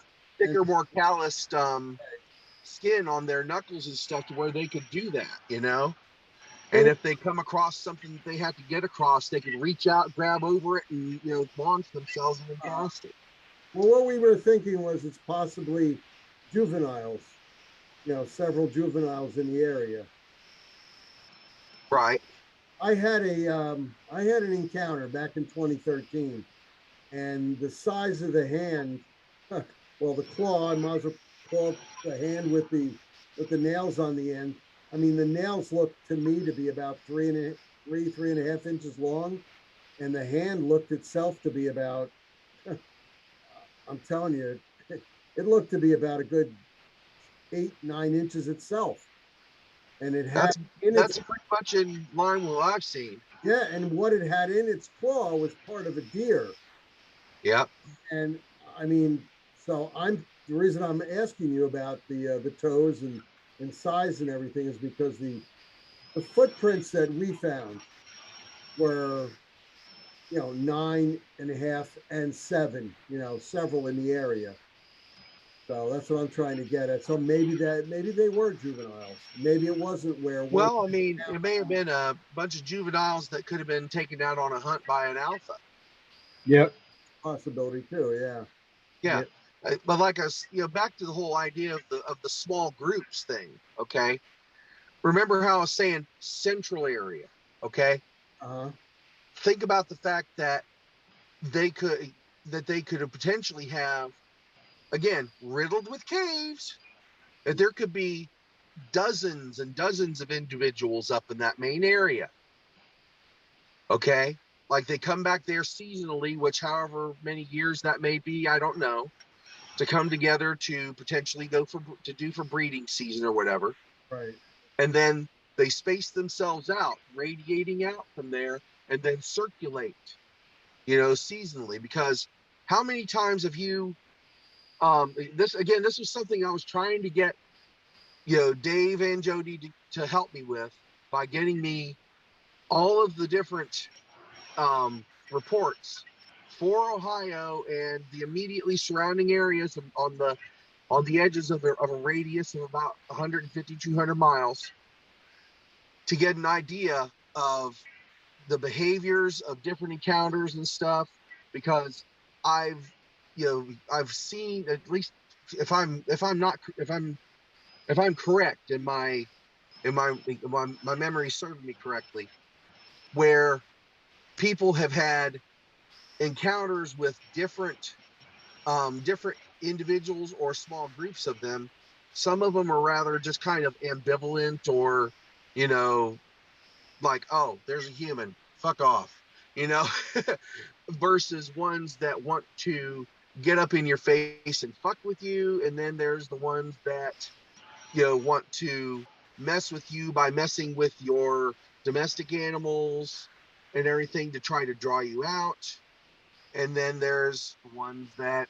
more calloused skin on their knuckles and stuff, to where they could do that, And if they come across something that they have to get across, they can reach out, grab over it, and launch themselves and exhaust it. Well, what we were thinking was it's possibly juveniles, several juveniles in the area. Right. I had an encounter back in 2013, and the size of the hand, well, the claw, I might as well call it the hand with the nails on the end. I mean, the nails look to me to be about 3.5 inches long, and the hand looked itself to be about, I'm telling you, it looked to be about a good 8, 9 inches itself. And it had That's in its that's pretty much in line with what I've seen. yeah, and what it had in its claw was part of a deer. Yep. And I mean, so I'm the reason I'm asking you about the toes and size and everything is because the footprints that we found were, 9.5 and 7, several in the area. So that's what I'm trying to get at. So maybe they were juveniles. Maybe it wasn't where we're Well, I mean, it may have been a bunch of juveniles that could have been taken out on a hunt by an alpha. Yep. possibility too. Yeah. Yeah. Yep. But like us, back to the whole idea of the small groups thing. Okay. Remember how I was saying central area. Okay. Uh-huh. Think about the fact that they could potentially have, again, riddled with caves, that there could be dozens and dozens of individuals up in that main area. Okay. Like they come back there seasonally, which however many years that may be, I don't know, to come together to potentially do for breeding season or whatever. Right. And then they space themselves out, radiating out from there, and then circulate, seasonally. Because how many times have you, this was something I was trying to get, Dave and Jody to help me with by getting me all of the different reports for Ohio and the immediately surrounding areas on the edges of a radius of about 150, 200 miles to get an idea of the behaviors of different encounters and stuff, because I've seen, at least if I'm correct in my memory serving me correctly, where people have had encounters with different individuals or small groups of them. Some of them are rather just kind of ambivalent, or like, oh, there's a human, fuck off, versus ones that want to get up in your face and fuck with you. And then there's the ones that want to mess with you by messing with your domestic animals and everything to try to draw you out. And then there's ones that,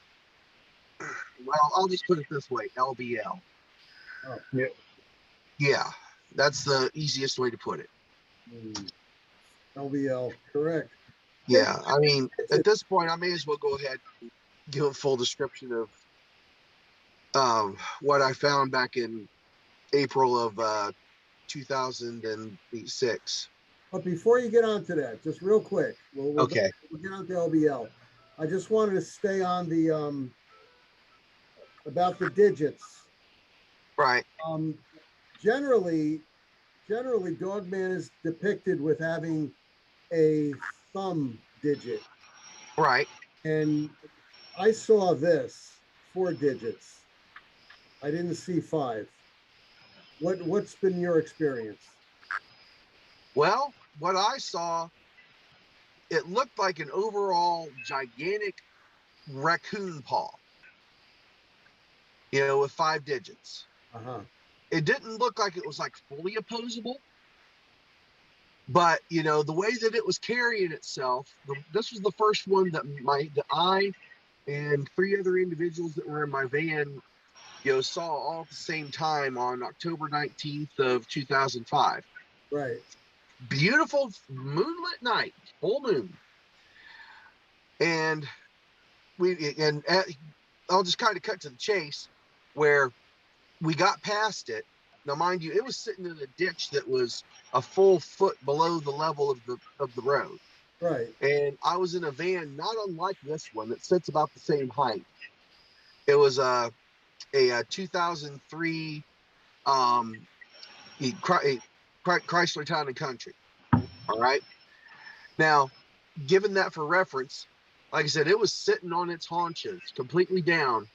well, I'll just put it this way, LBL. Oh. Yeah. Yeah, that's the easiest way to put it. LBL, correct. Yeah, I mean, at this point, I may as well go ahead and give a full description of what I found back in April of 2006. But before you get on to that, just real quick, we'll get on to LBL. I just wanted to stay on the about the digits. Right. Generally, Dogman is depicted with having a thumb digit. Right. And I saw this 4 digits. I didn't see 5. What's been your experience? Well, what I saw, it looked like an overall gigantic raccoon paw, with 5 digits. Uh-huh. It didn't look like it was like fully opposable, but the way that it was carrying itself, this was the first one that I and 3 other individuals that were in my van, saw all at the same time on October 19th of 2005. Right. Beautiful moonlit night, full moon. And I'll just kind of cut to the chase, where we got past it. Now, mind you, it was sitting in a ditch that was a full foot below the level of the road. Right. And I was in a van not unlike this one that sits about the same height. It was a 2003 Chrysler Town and Country. All right. Now, given that for reference, like I said, it was sitting on its haunches, completely down,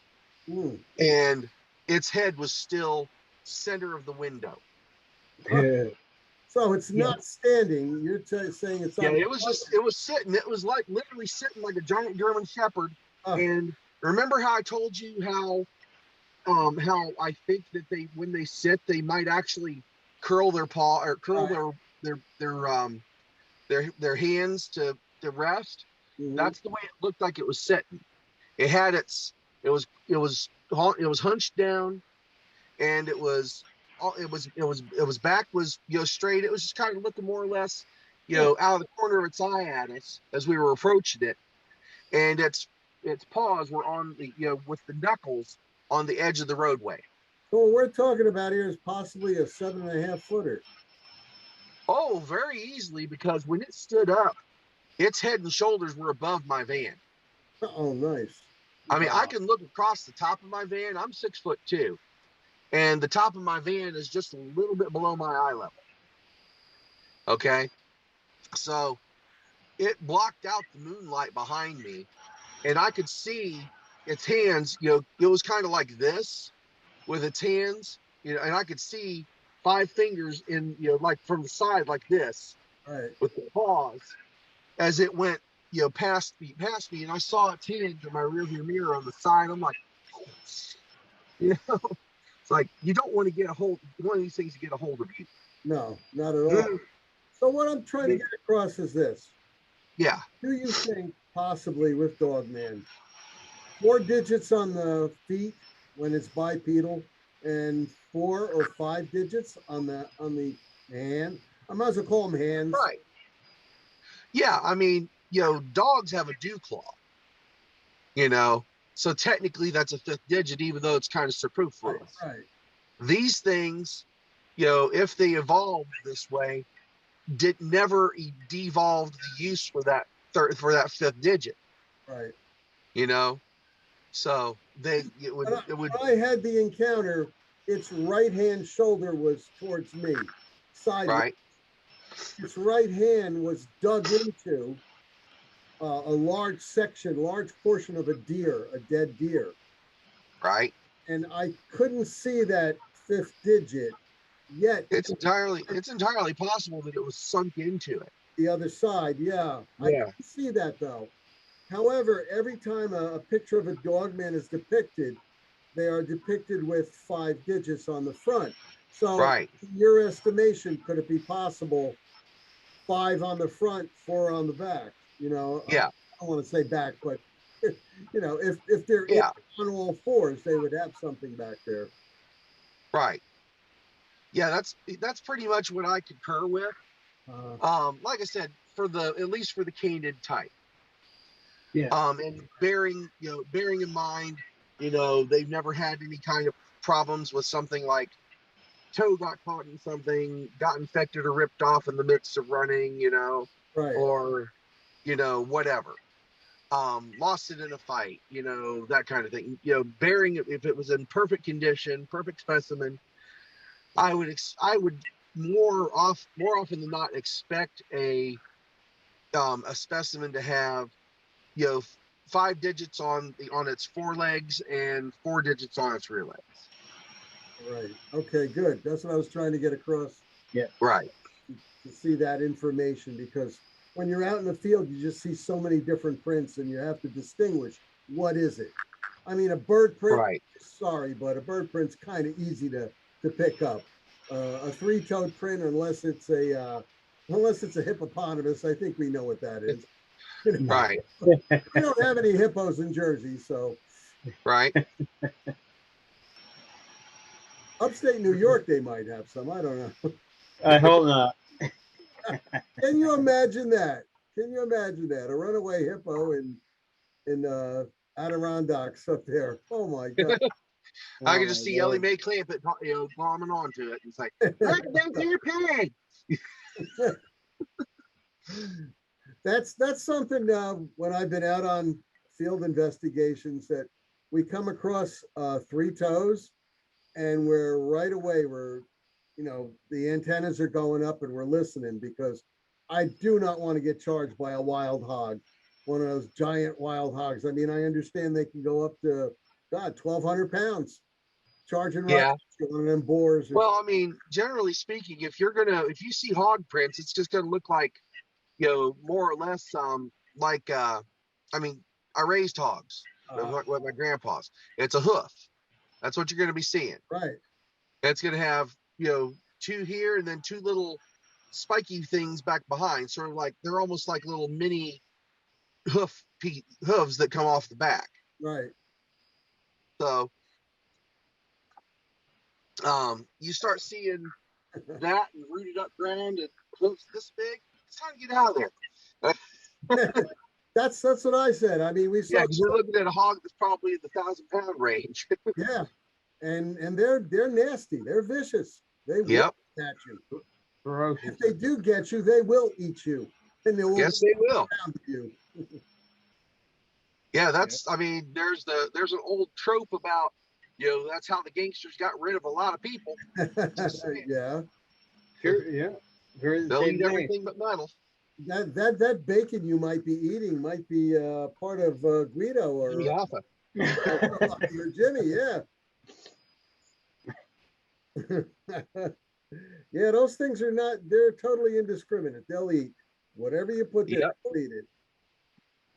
Mm. and its head was still center of the window. So it's Yeah. not standing. You're saying it's Yeah, on. it was sitting. It was like literally sitting like a giant German Shepherd. Oh. And remember how I told you how I think that when they sit, they might actually curl their paw or curl their hands to rest. Mhm. That's the way it looked like it was sitting. It had it was hunched down, and it was back was straight. It was just kind of looking more or less out of the corner of its eye at us as we were approaching it, and its paws were on the with the knuckles on the edge of the roadway. So what we're talking about here is possibly a 7.5 footer. Oh, very easily, because when it stood up, its head and shoulders were above my van. Oh, nice. I mean, Wow. I can look across the top of my van. I'm 6'2", and the top of my van is just a little bit below my eye level. Okay, so it blocked out the moonlight behind me, and I could see its hands. It was kind of like this with its hands, and I could see 5 fingers in, like from the side, like this, Right. with the paws as it went, past me, and I saw its hands in my rearview mirror on the side. I'm like, it's like you don't want to get a hold. One of these things to get a hold of you. No, not at all. So what I'm trying to get across is this. Yeah. Do you think possibly with Dogman, 4 digits on the feet when it's bipedal and 4 or 5 digits on the hand? I might as well call them hands. Right. Yeah, I mean, dogs have a dew claw. So technically that's a 5th digit, even though it's kind of superfluous. Right. These things, if they evolved this way, never devolved the use for that 5th digit. Right. So it would. When I had the encounter, its right hand shoulder was towards me, sideways. Right. Its right hand was dug into a large portion of a dead deer. Right. And I couldn't see that 5th digit yet. It's entirely possible that it was sunk into it. The other side, yeah. I can see that though. However, every time a picture of a Dogman is depicted, they are depicted with 5 digits on the front. So, right. In your estimation, could it be possible 5 on the front, 4 on the back? Yeah. I don't want to say back, but if they're on all 4s, they would have something back there. Right. Yeah, that's pretty much what I concur with. Like I said, at least for the canid type. Yeah. And bearing in mind, they've never had any kind of problems with something like toe got caught in something, got infected or ripped off in the midst of running, right. Or, whatever. Lost it in a fight, that kind of thing. Bearing, if it was in perfect condition, perfect specimen, I would more often than not expect a specimen to have 5 digits on its forelegs and 4 digits on its rear legs. Right. Okay, good. That's what I was trying to get across. Yeah. Right. To see that information, because when you're out in the field, you just see so many different prints and you have to distinguish what is it. I mean, a bird print, right. Sorry, but a bird print's kind of easy to pick up. A 3-toed print, unless it's a hippopotamus, I think we know what that is. Right. We don't have any hippos in Jersey, so. Right. Upstate New York, they might have some. I don't know. I hope not. Can you imagine that? A runaway hippo in Adirondacks up there. Oh my God. I can just see Ellie Mae Clampett, glomming onto it and say, "Look at them dear pigs." That's something when I've been out on field investigations that we come across 3 toes, and we're right away the antennas are going up and we're listening, because I do not want to get charged by a wild hog, one of those giant wild hogs. I mean, I understand they can go up to, God, 1,200 pounds charging right Yeah. at one of them boars. Well, I mean, generally speaking, if you see hog prints, it's just gonna look like, more or less, like, I mean, I raised hogs with my grandpa's. It's a hoof. That's what you're gonna be seeing. Right. It's gonna have, two here and then two little spiky things back behind, sort of like they're almost like little mini hooves that come off the back. Right. So, you start seeing that and rooted up ground and hooves this big. It's time to get out of there. That's what I said. I mean, we saw. Yeah, because you're looking at a hog that's probably in the 1,000-pound range. Yeah, and they're nasty. They're vicious. They will catch you. Ferocious. If they do get you, they will eat you, and they will. Yes, they will. You. Yeah, I mean, there's an old trope about, that's how the gangsters got rid of a lot of people. Yeah. Sure, yeah. They'll eat everything but metal. That bacon you might be eating might be part of Guido or Jimmy Hoffa. or Jimmy, yeah. Yeah, those things they're totally indiscriminate. They'll eat whatever you put there, they'll eat it.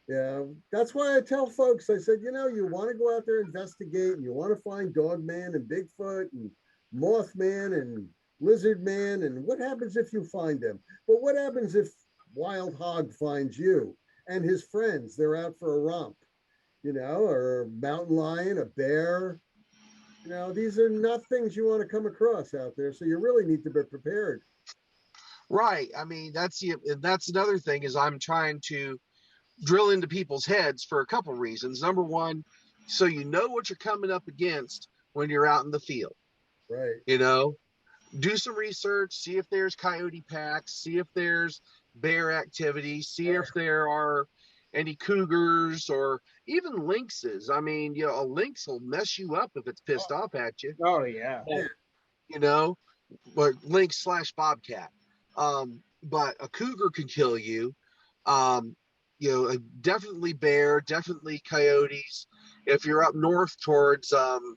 Yeah, that's why I tell folks, I said, you want to go out there, investigate, and you want to find Dogman and Bigfoot and Mothman and Lizard Man, and what happens if you find them? But what happens if Wild Hog finds you and his friends? They're out for a romp, or a mountain lion, a bear. These are not things you want to come across out there, so you really need to be prepared. Right. I mean, that's another thing is I'm trying to drill into people's heads for a couple reasons. Number one, so you know what you're coming up against when you're out in the field. Right. Do some research, see if there's coyote packs, see if there's bear activity, see if there are any cougars or even lynxes. I mean, a lynx will mess you up if it's pissed off at you. Oh, yeah. Or lynx/bobcat. But a cougar can kill you. Definitely bear, definitely coyotes. If you're up north towards, any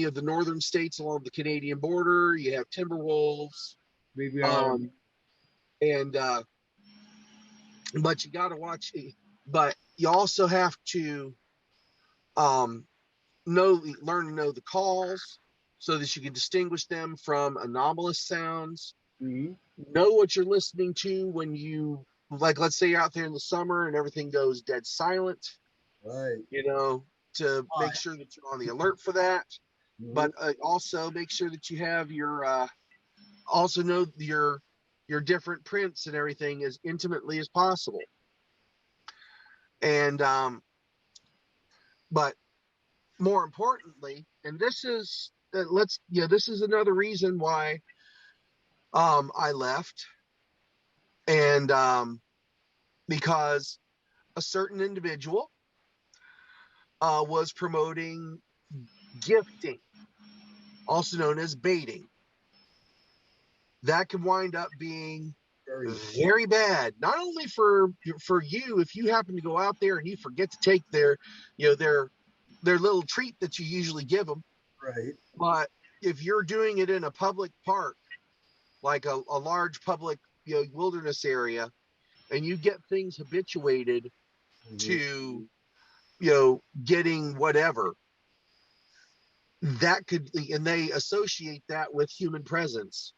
of the northern states along the Canadian border, you have timber wolves. But you got to watch. But you also have to learn to know the calls so that you can distinguish them from anomalous sounds. Mm-hmm. Know what you're listening to when you, let's say you're out there in the summer and everything goes dead silent. Right. To make sure that you're on the alert for that. Mm-hmm. But also make sure that you have also know your different prints and everything as intimately as possible. And but more importantly, and this is another reason why I left, and because a certain individual was promoting gifting, also known as baiting. That can wind up being very bad, not only for you if you happen to go out there and you forget to take their little treat that you usually give them, right? But if you're doing it in a public park, like a large public wilderness area, and you get things habituated to getting whatever, that could, and they associate that with human presence.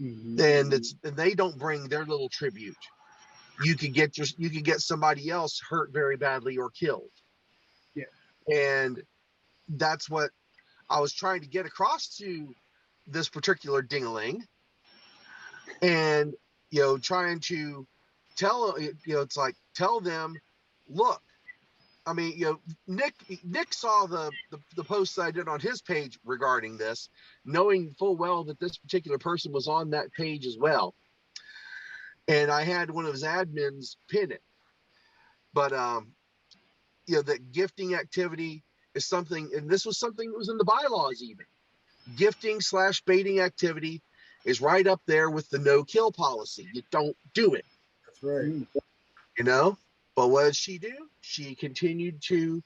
Mm-hmm. And they don't bring their little tribute. You could get somebody else hurt very badly or killed. Yeah. And that's what I was trying to get across to this particular ding-a-ling. And trying to tell it's like, tell them, look, I mean, Nick saw the posts I did on his page regarding this, knowing full well that this particular person was on that page as well. And I had one of his admins pin it. But, that gifting activity is something, and this was something that was in the bylaws even. Gifting/baiting activity is right up there with the no kill policy. You don't do it. That's right. You know, but what did she do? She continued to,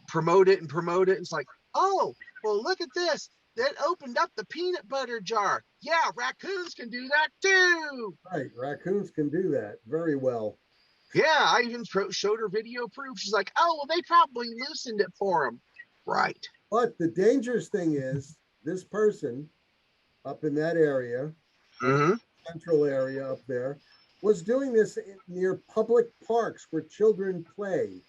promote it and promote it. It's like, oh, well, look at this. That opened up the peanut butter jar. Yeah, raccoons can do that too. Right. Raccoons can do that very well. Yeah, I even showed her video proof. She's like, oh, well, they probably loosened it for them. Right. But the dangerous thing is this person up in that area, central area up there, was doing this near public parks where children play.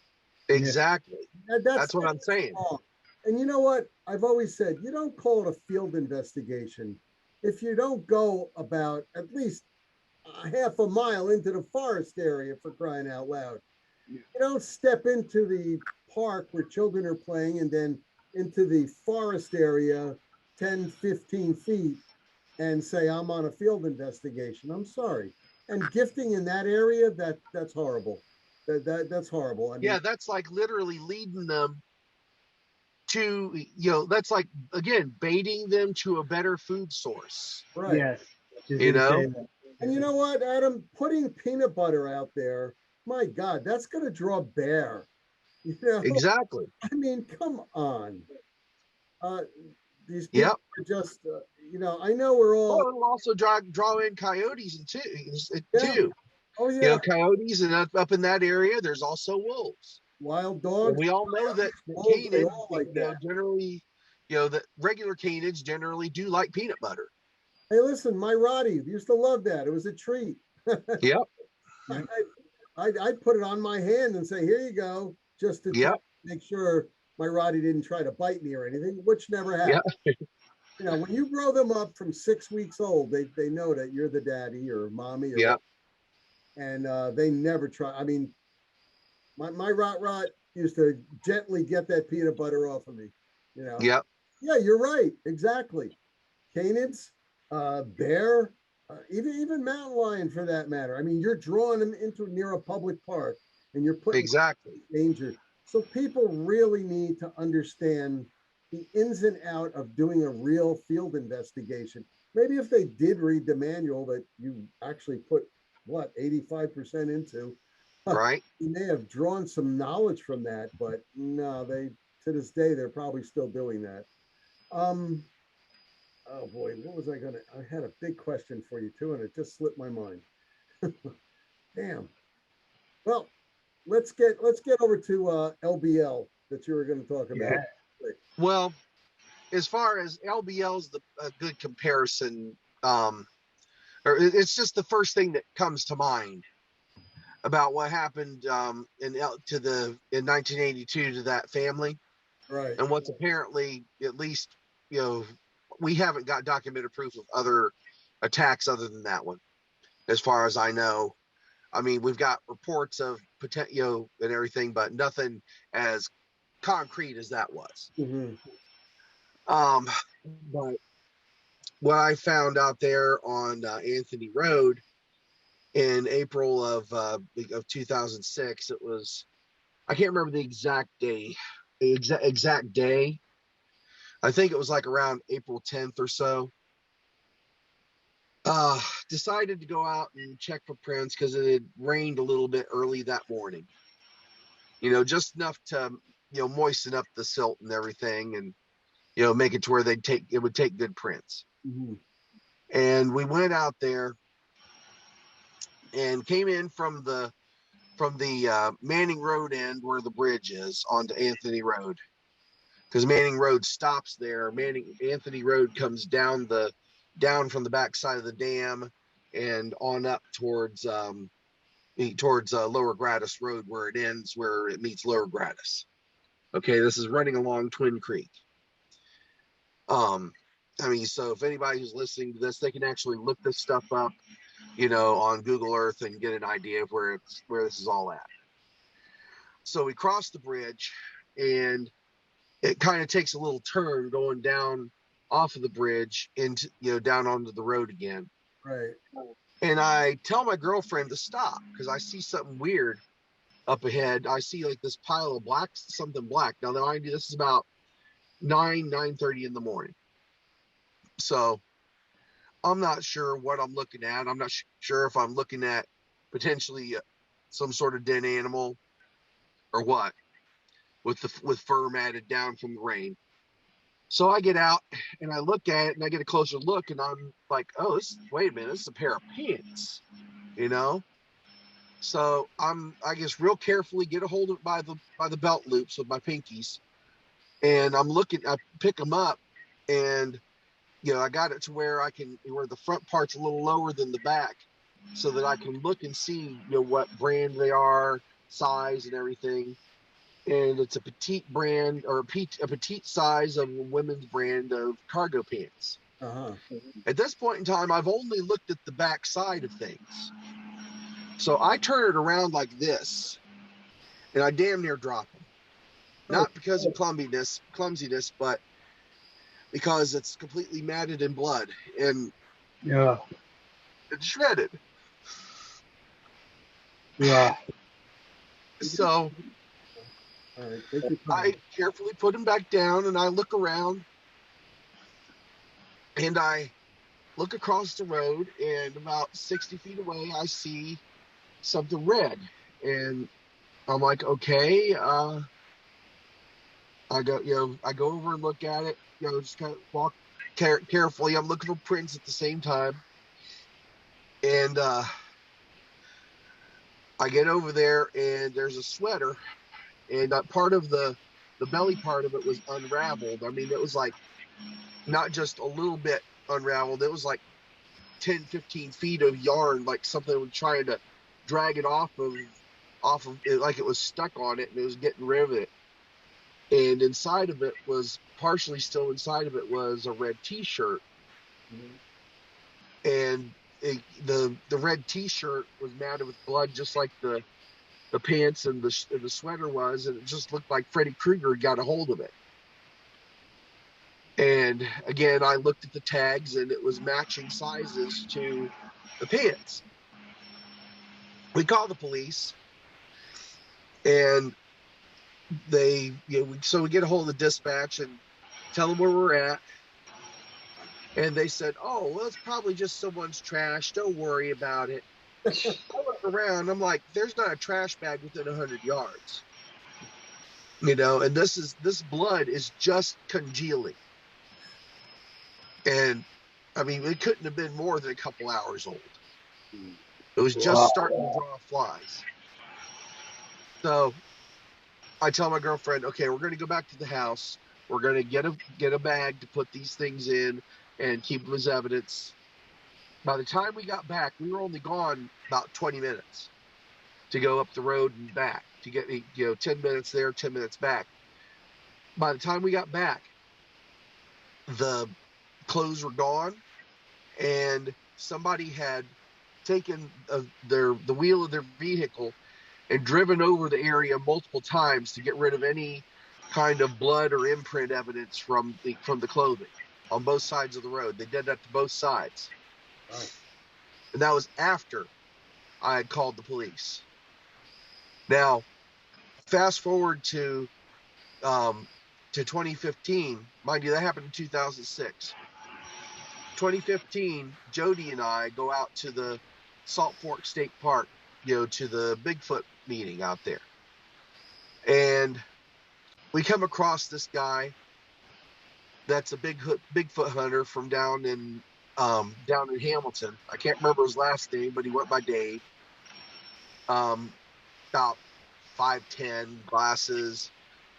Exactly. That's what I'm saying. Wrong. And you know what? I've always said, you don't call it a field investigation if you don't go about at least a half a mile into the forest area, for crying out loud. You don't step into the park where children are playing and then into the forest area 10, 15 feet and say, I'm on a field investigation. I'm sorry. And gifting in that area, that's horrible. That's horrible. I mean, yeah, that's like literally leading them to, that's like, again, baiting them to a better food source. Right. Yes. And you know what, Adam? Putting peanut butter out there, my God, that's going to draw bear. Exactly. I mean, come on. These people are just, I know we're all. Well, it'll also draw in coyotes too. Oh, yeah. Coyotes, and up in that area, there's also wolves. Wild dogs. And we all know that canids, generally, that regular canids generally do like peanut butter. Hey, listen, my Roddy used to love that. It was a treat. Yep. I'd put it on my hand and say, here you go, just to make sure my Roddy didn't try to bite me or anything, which never happened. Yeah. When you grow them up from 6 weeks old, they know that you're the daddy or mommy. Or and they never try. I mean, my Rot used to gently get that peanut butter off of me. Yeah, you're right. Exactly. Canids, bear, even mountain lion for that matter. I mean, you're drawing them into near a public park and you're putting exactly danger. So people really need to understand the ins and out of doing a real field investigation. Maybe if they did read the manual that you actually put 85% into, right? You may have drawn some knowledge from that, but no, to this day they're probably still doing that. Oh boy, I had a big question for you too, and it just slipped my mind. Damn. Well, let's get over to LBL that you were going to talk about. Yeah. Well, as far as LBL's a good comparison, or it's just the first thing that comes to mind about what happened in 1982 to that family, right? And what's apparently, at least, we haven't got documented proof of other attacks other than that one, as far as I know. I mean, we've got reports of potential, and everything, but nothing as concrete as that was. But what I found out there on Anthony Road in April of 2006, it was, I can't remember the exact day. I think it was like around April 10th or so. Decided to go out and check for prints because it had rained a little bit early that morning. Just enough to, moisten up the silt and everything, and, make it to where it would take good prints. And we went out there and came in from the Manning Road end where the bridge is onto Anthony Road, because Manning Road stops there. Anthony Road comes down from the back side of the dam and on up towards Lower Gratis Road, where it ends, where it meets Lower Gratis. Okay, this is running along Twin Creek. So if anybody who's listening to this, they can actually look this stuff up, on Google Earth and get an idea of where this is all at. So we crossed the bridge, and it kind of takes a little turn going down off of the bridge into, down onto the road again. Right. And I tell my girlfriend to stop because I see something weird up ahead. I see like this pile of something black. Now, mind you, this is about 9:30 in the morning. So I'm not sure what I'm looking at. I'm not sure if I'm looking at potentially some sort of dead animal or what, with fur matted down from the rain. So I get out and I look at it and I get a closer look and I'm like, oh, wait a minute, this is a pair of pants, you know? So I guess real carefully get a hold of it by the belt loops with my pinkies, and I pick them up, and I got it to where where the front part's a little lower than the back, so that I can look and see what brand they are, size and everything. And it's a petite brand, or a petite size of a women's brand of cargo pants. Uh-huh. At this point in time, I've only looked at the back side of things. So I turn it around like this, and I damn near drop them. Not because of clumsiness, but because it's completely matted in blood and it's shredded. Yeah. So I carefully put them back down, and I look around, and I look across the road, and about 60 feet away, I see something red, and I'm like, okay. I go over and look at it. Just kind of walk carefully. I'm looking for prints at the same time, and I get over there, and there's a sweater, and part of the belly part of it was unraveled. I mean, it was like not just a little bit unraveled. It was like 10, 15 feet of yarn, like something was trying to drag it off of it, like it was stuck on it and it was getting rid of it. And inside of it was a red t-shirt. Mm-hmm. And the red t-shirt was matted with blood, just like the pants and the sweater was, and it just looked like Freddy Krueger got a hold of it. And again, I looked at the tags, and it was matching sizes to the pants. We call the police, and so we get a hold of the dispatch and tell them where we're at. And they said, oh, well, it's probably just someone's trash. Don't worry about it. I look around. I'm like, there's not a trash bag within 100 yards. And this blood is just congealing. And I mean, it couldn't have been more than a couple hours old. It was just starting to draw flies. So I tell my girlfriend, okay, we're going to go back to the house. We're going to get a bag to put these things in and keep them as evidence. By the time we got back, we were only gone about 20 minutes to go up the road and back, to get 10 minutes there, 10 minutes back. By the time we got back, the clothes were gone, and somebody had taken the wheel of their vehicle and driven over the area multiple times to get rid of any kind of blood or imprint evidence from the clothing on both sides of the road. They did that to both sides. Right. And that was after I had called the police. Now, fast forward to 2015. Mind you, that happened in 2006. 2015, Jody and I go out to the Salt Fork State Park, to the Bigfoot meeting out there. And we come across this guy that's a Bigfoot hunter from down in Hamilton. I can't remember his last name, but he went by Dave. About 5'10", glasses,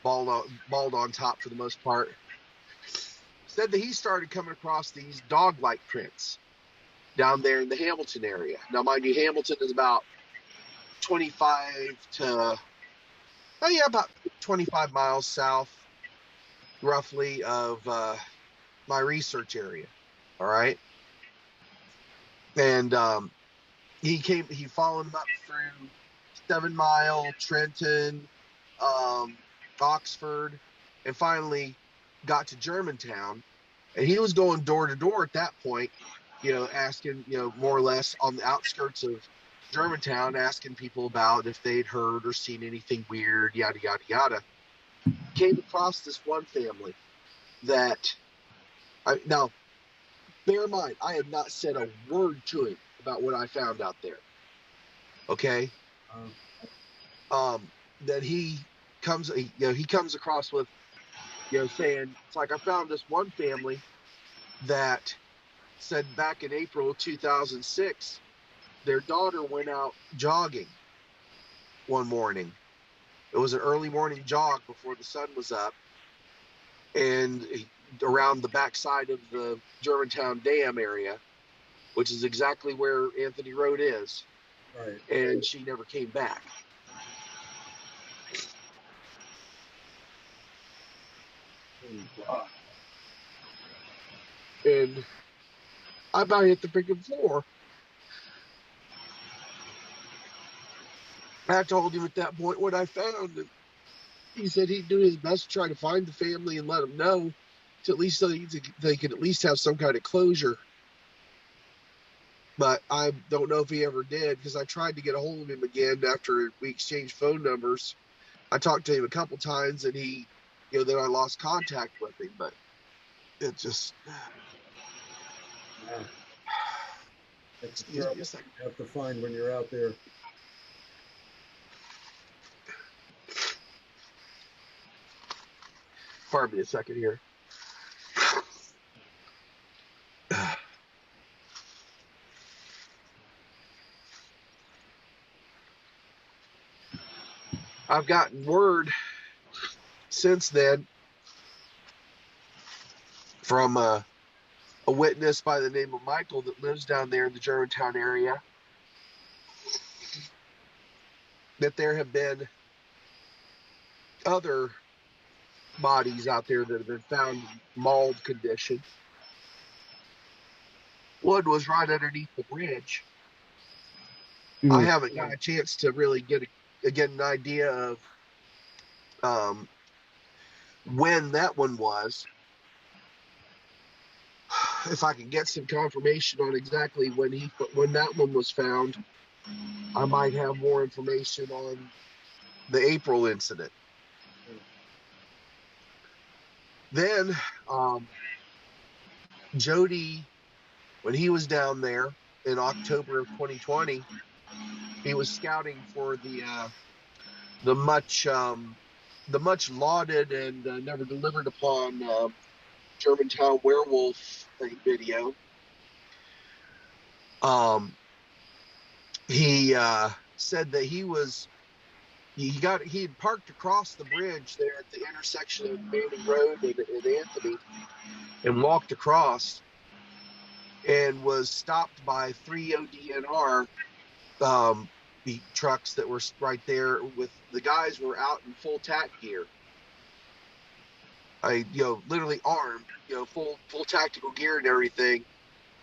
bald on top for the most part. Said that he started coming across these dog-like prints down there in the Hamilton area. Now, mind you, Hamilton is about 25 miles south, roughly, of my research area. All right. And he followed him up through 7 Mile, Trenton, Oxford, and finally got to Germantown. And he was going door to door at that point, asking, more or less on the outskirts of Germantown, asking people about if they'd heard or seen anything weird, yada, yada, yada. Came across this one family that, now, bear in mind, I had not said a word to him about what I found out there. Okay. That he comes across with, saying, it's like, I found this one family that said back in April 2006, their daughter went out jogging one morning. It was an early morning jog before the sun was up, and around the backside of the Germantown Dam area, which is exactly where Anthony Road is. Right. And she never came back. And I about hit the freaking floor. I told him at that point what I found, and he said he'd do his best to try to find the family and let them know, to at least so they could at least have some kind of closure. But I don't know if he ever did, because I tried to get a hold of him again after we exchanged phone numbers. I talked to him a couple times, and he, then I lost contact with him. But it just, Excuse me a second. You have to find when you're out there. Pardon me a second here. I've gotten word since then from a witness by the name of Michael that lives down there in the Germantown area that there have been other bodies out there that have been found in mauled condition. One was right underneath the bridge. I haven't got a chance to really get an idea of when that one was. If I can get some confirmation on exactly when that one was found, I might have more information on the April incident. Then Jody, when he was down there in October of 2020, he was scouting for the much lauded and never delivered upon Germantown werewolf video. He said that he had parked across the bridge there at the intersection of Manning Road and Anthony, and walked across, and was stopped by 3 ODNR trucks that were right there. With the guys were out in full tack gear, literally armed, full tactical gear and everything.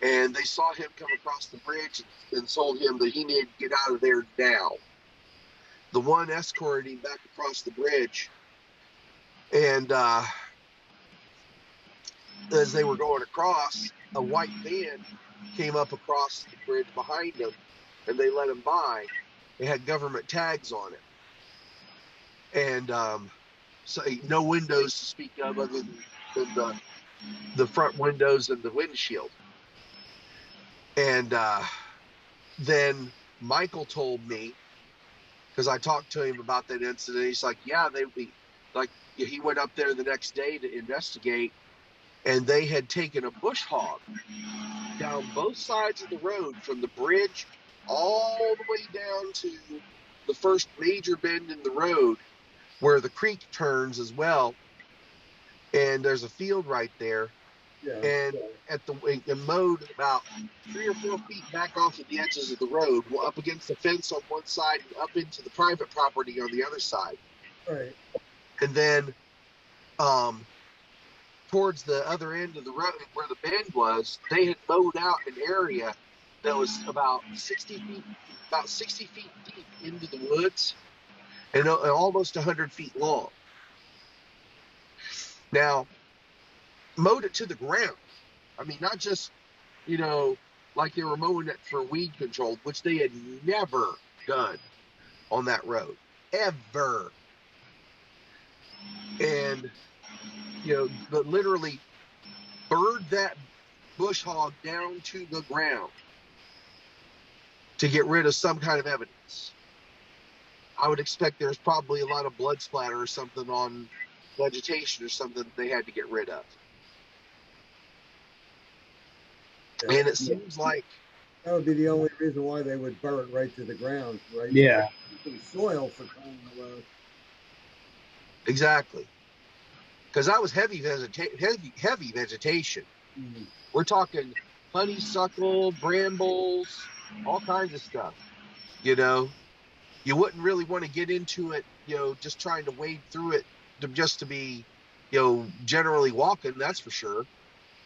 And they saw him come across the bridge and told him that he needed to get out of there now. The one escorted him back across the bridge, and as they were going across, a white van came up across the bridge behind them, and they let him by. It had government tags on it, and so no windows to speak of other than the front windows and the windshield. And then Michael told me, because I talked to him about that incident, he's like, yeah, he went up there the next day to investigate, and they had taken a bush hog down both sides of the road, from the bridge all the way down to the first major bend in the road where the creek turns as well. And there's a field right there. Yeah. And and mowed about 3 or 4 feet back off of the edges of the road, up against the fence on one side and up into the private property on the other side. Right. And then towards the other end of the road where the bend was, they had mowed out an area that was about 60 feet deep into the woods, and almost 100 feet long. Now, mowed it to the ground. I mean, not just, like they were mowing it for weed control, which they had never done on that road, ever. And, but literally bird that bush hog down to the ground to get rid of some kind of evidence. I would expect there's probably a lot of blood splatter or something on vegetation or something that they had to get rid of. And it seems like that would be the only reason why they would burn it right to the ground, right? Yeah. Soil for crying out loud. Exactly. Because that was heavy vegetation. Mm-hmm. We're talking honeysuckle, brambles, all kinds of stuff. You know, you wouldn't really want to get into it, you know, just trying to wade through it just to be, you know, generally walking, that's for sure.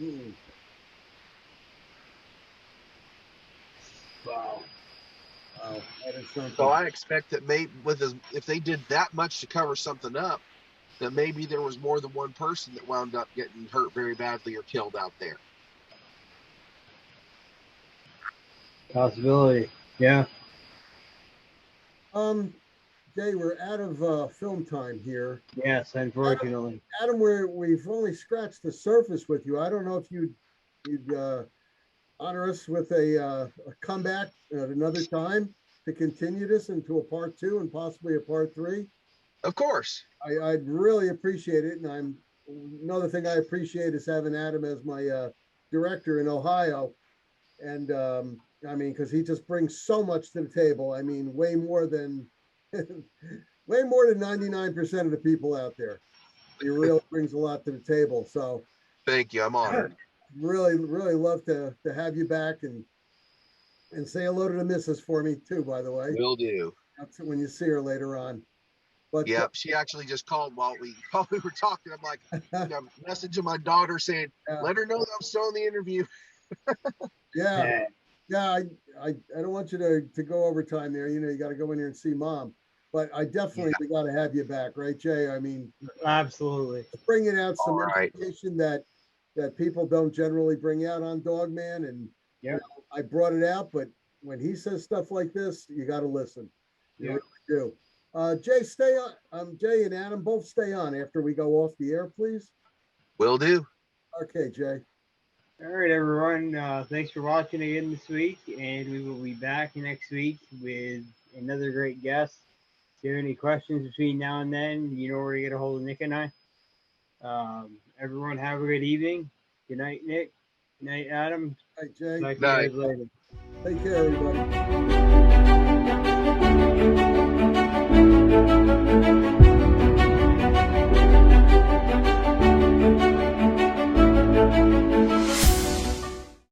Mm-hmm. Wow. Wow. That is something. So I expect that if they did that much to cover something up, that maybe there was more than one person that wound up getting hurt very badly or killed out there. Possibility. Yeah. Jay, we're out of film time here. Yes, unfortunately. Adam, we've only scratched the surface with you. I don't know if you'd honor us with a comeback at another time to continue this into a part 2 and possibly a part 3. Of course. I'd really appreciate it. And another thing I appreciate is having Adam as my director in Ohio. And I mean, because he just brings so much to the table. I mean, way more than 99% of the people out there. He really brings a lot to the table. So thank you. I'm honored. Really love to have you back and say hello to the missus for me too, by the way. Will do. That's when you see her later on. But yep, she actually just called while we were talking. I'm like, I'm messaging my daughter saying, let her know that I'm still in the interview. Yeah. I don't want you to go overtime there. You know, you got to go in here and see mom. But I definitely we got to have you back, right, Jay? I mean, absolutely. Bringing out some information that people don't generally bring out on Dogman, and you know, I brought it out. But when he says stuff like this, you got to listen. You really do. Jay, stay on. Jay and Adam both stay on after we go off the air, please. Will do. Okay, Jay. All right, everyone. Thanks for watching again this week, and we will be back next week with another great guest. If you have any questions between now and then, you know where to get a hold of Nick and I. Everyone, have a good evening. Good night, Nick. Good night, Adam. Good night, Jay. Good night. Later. Take care, everybody.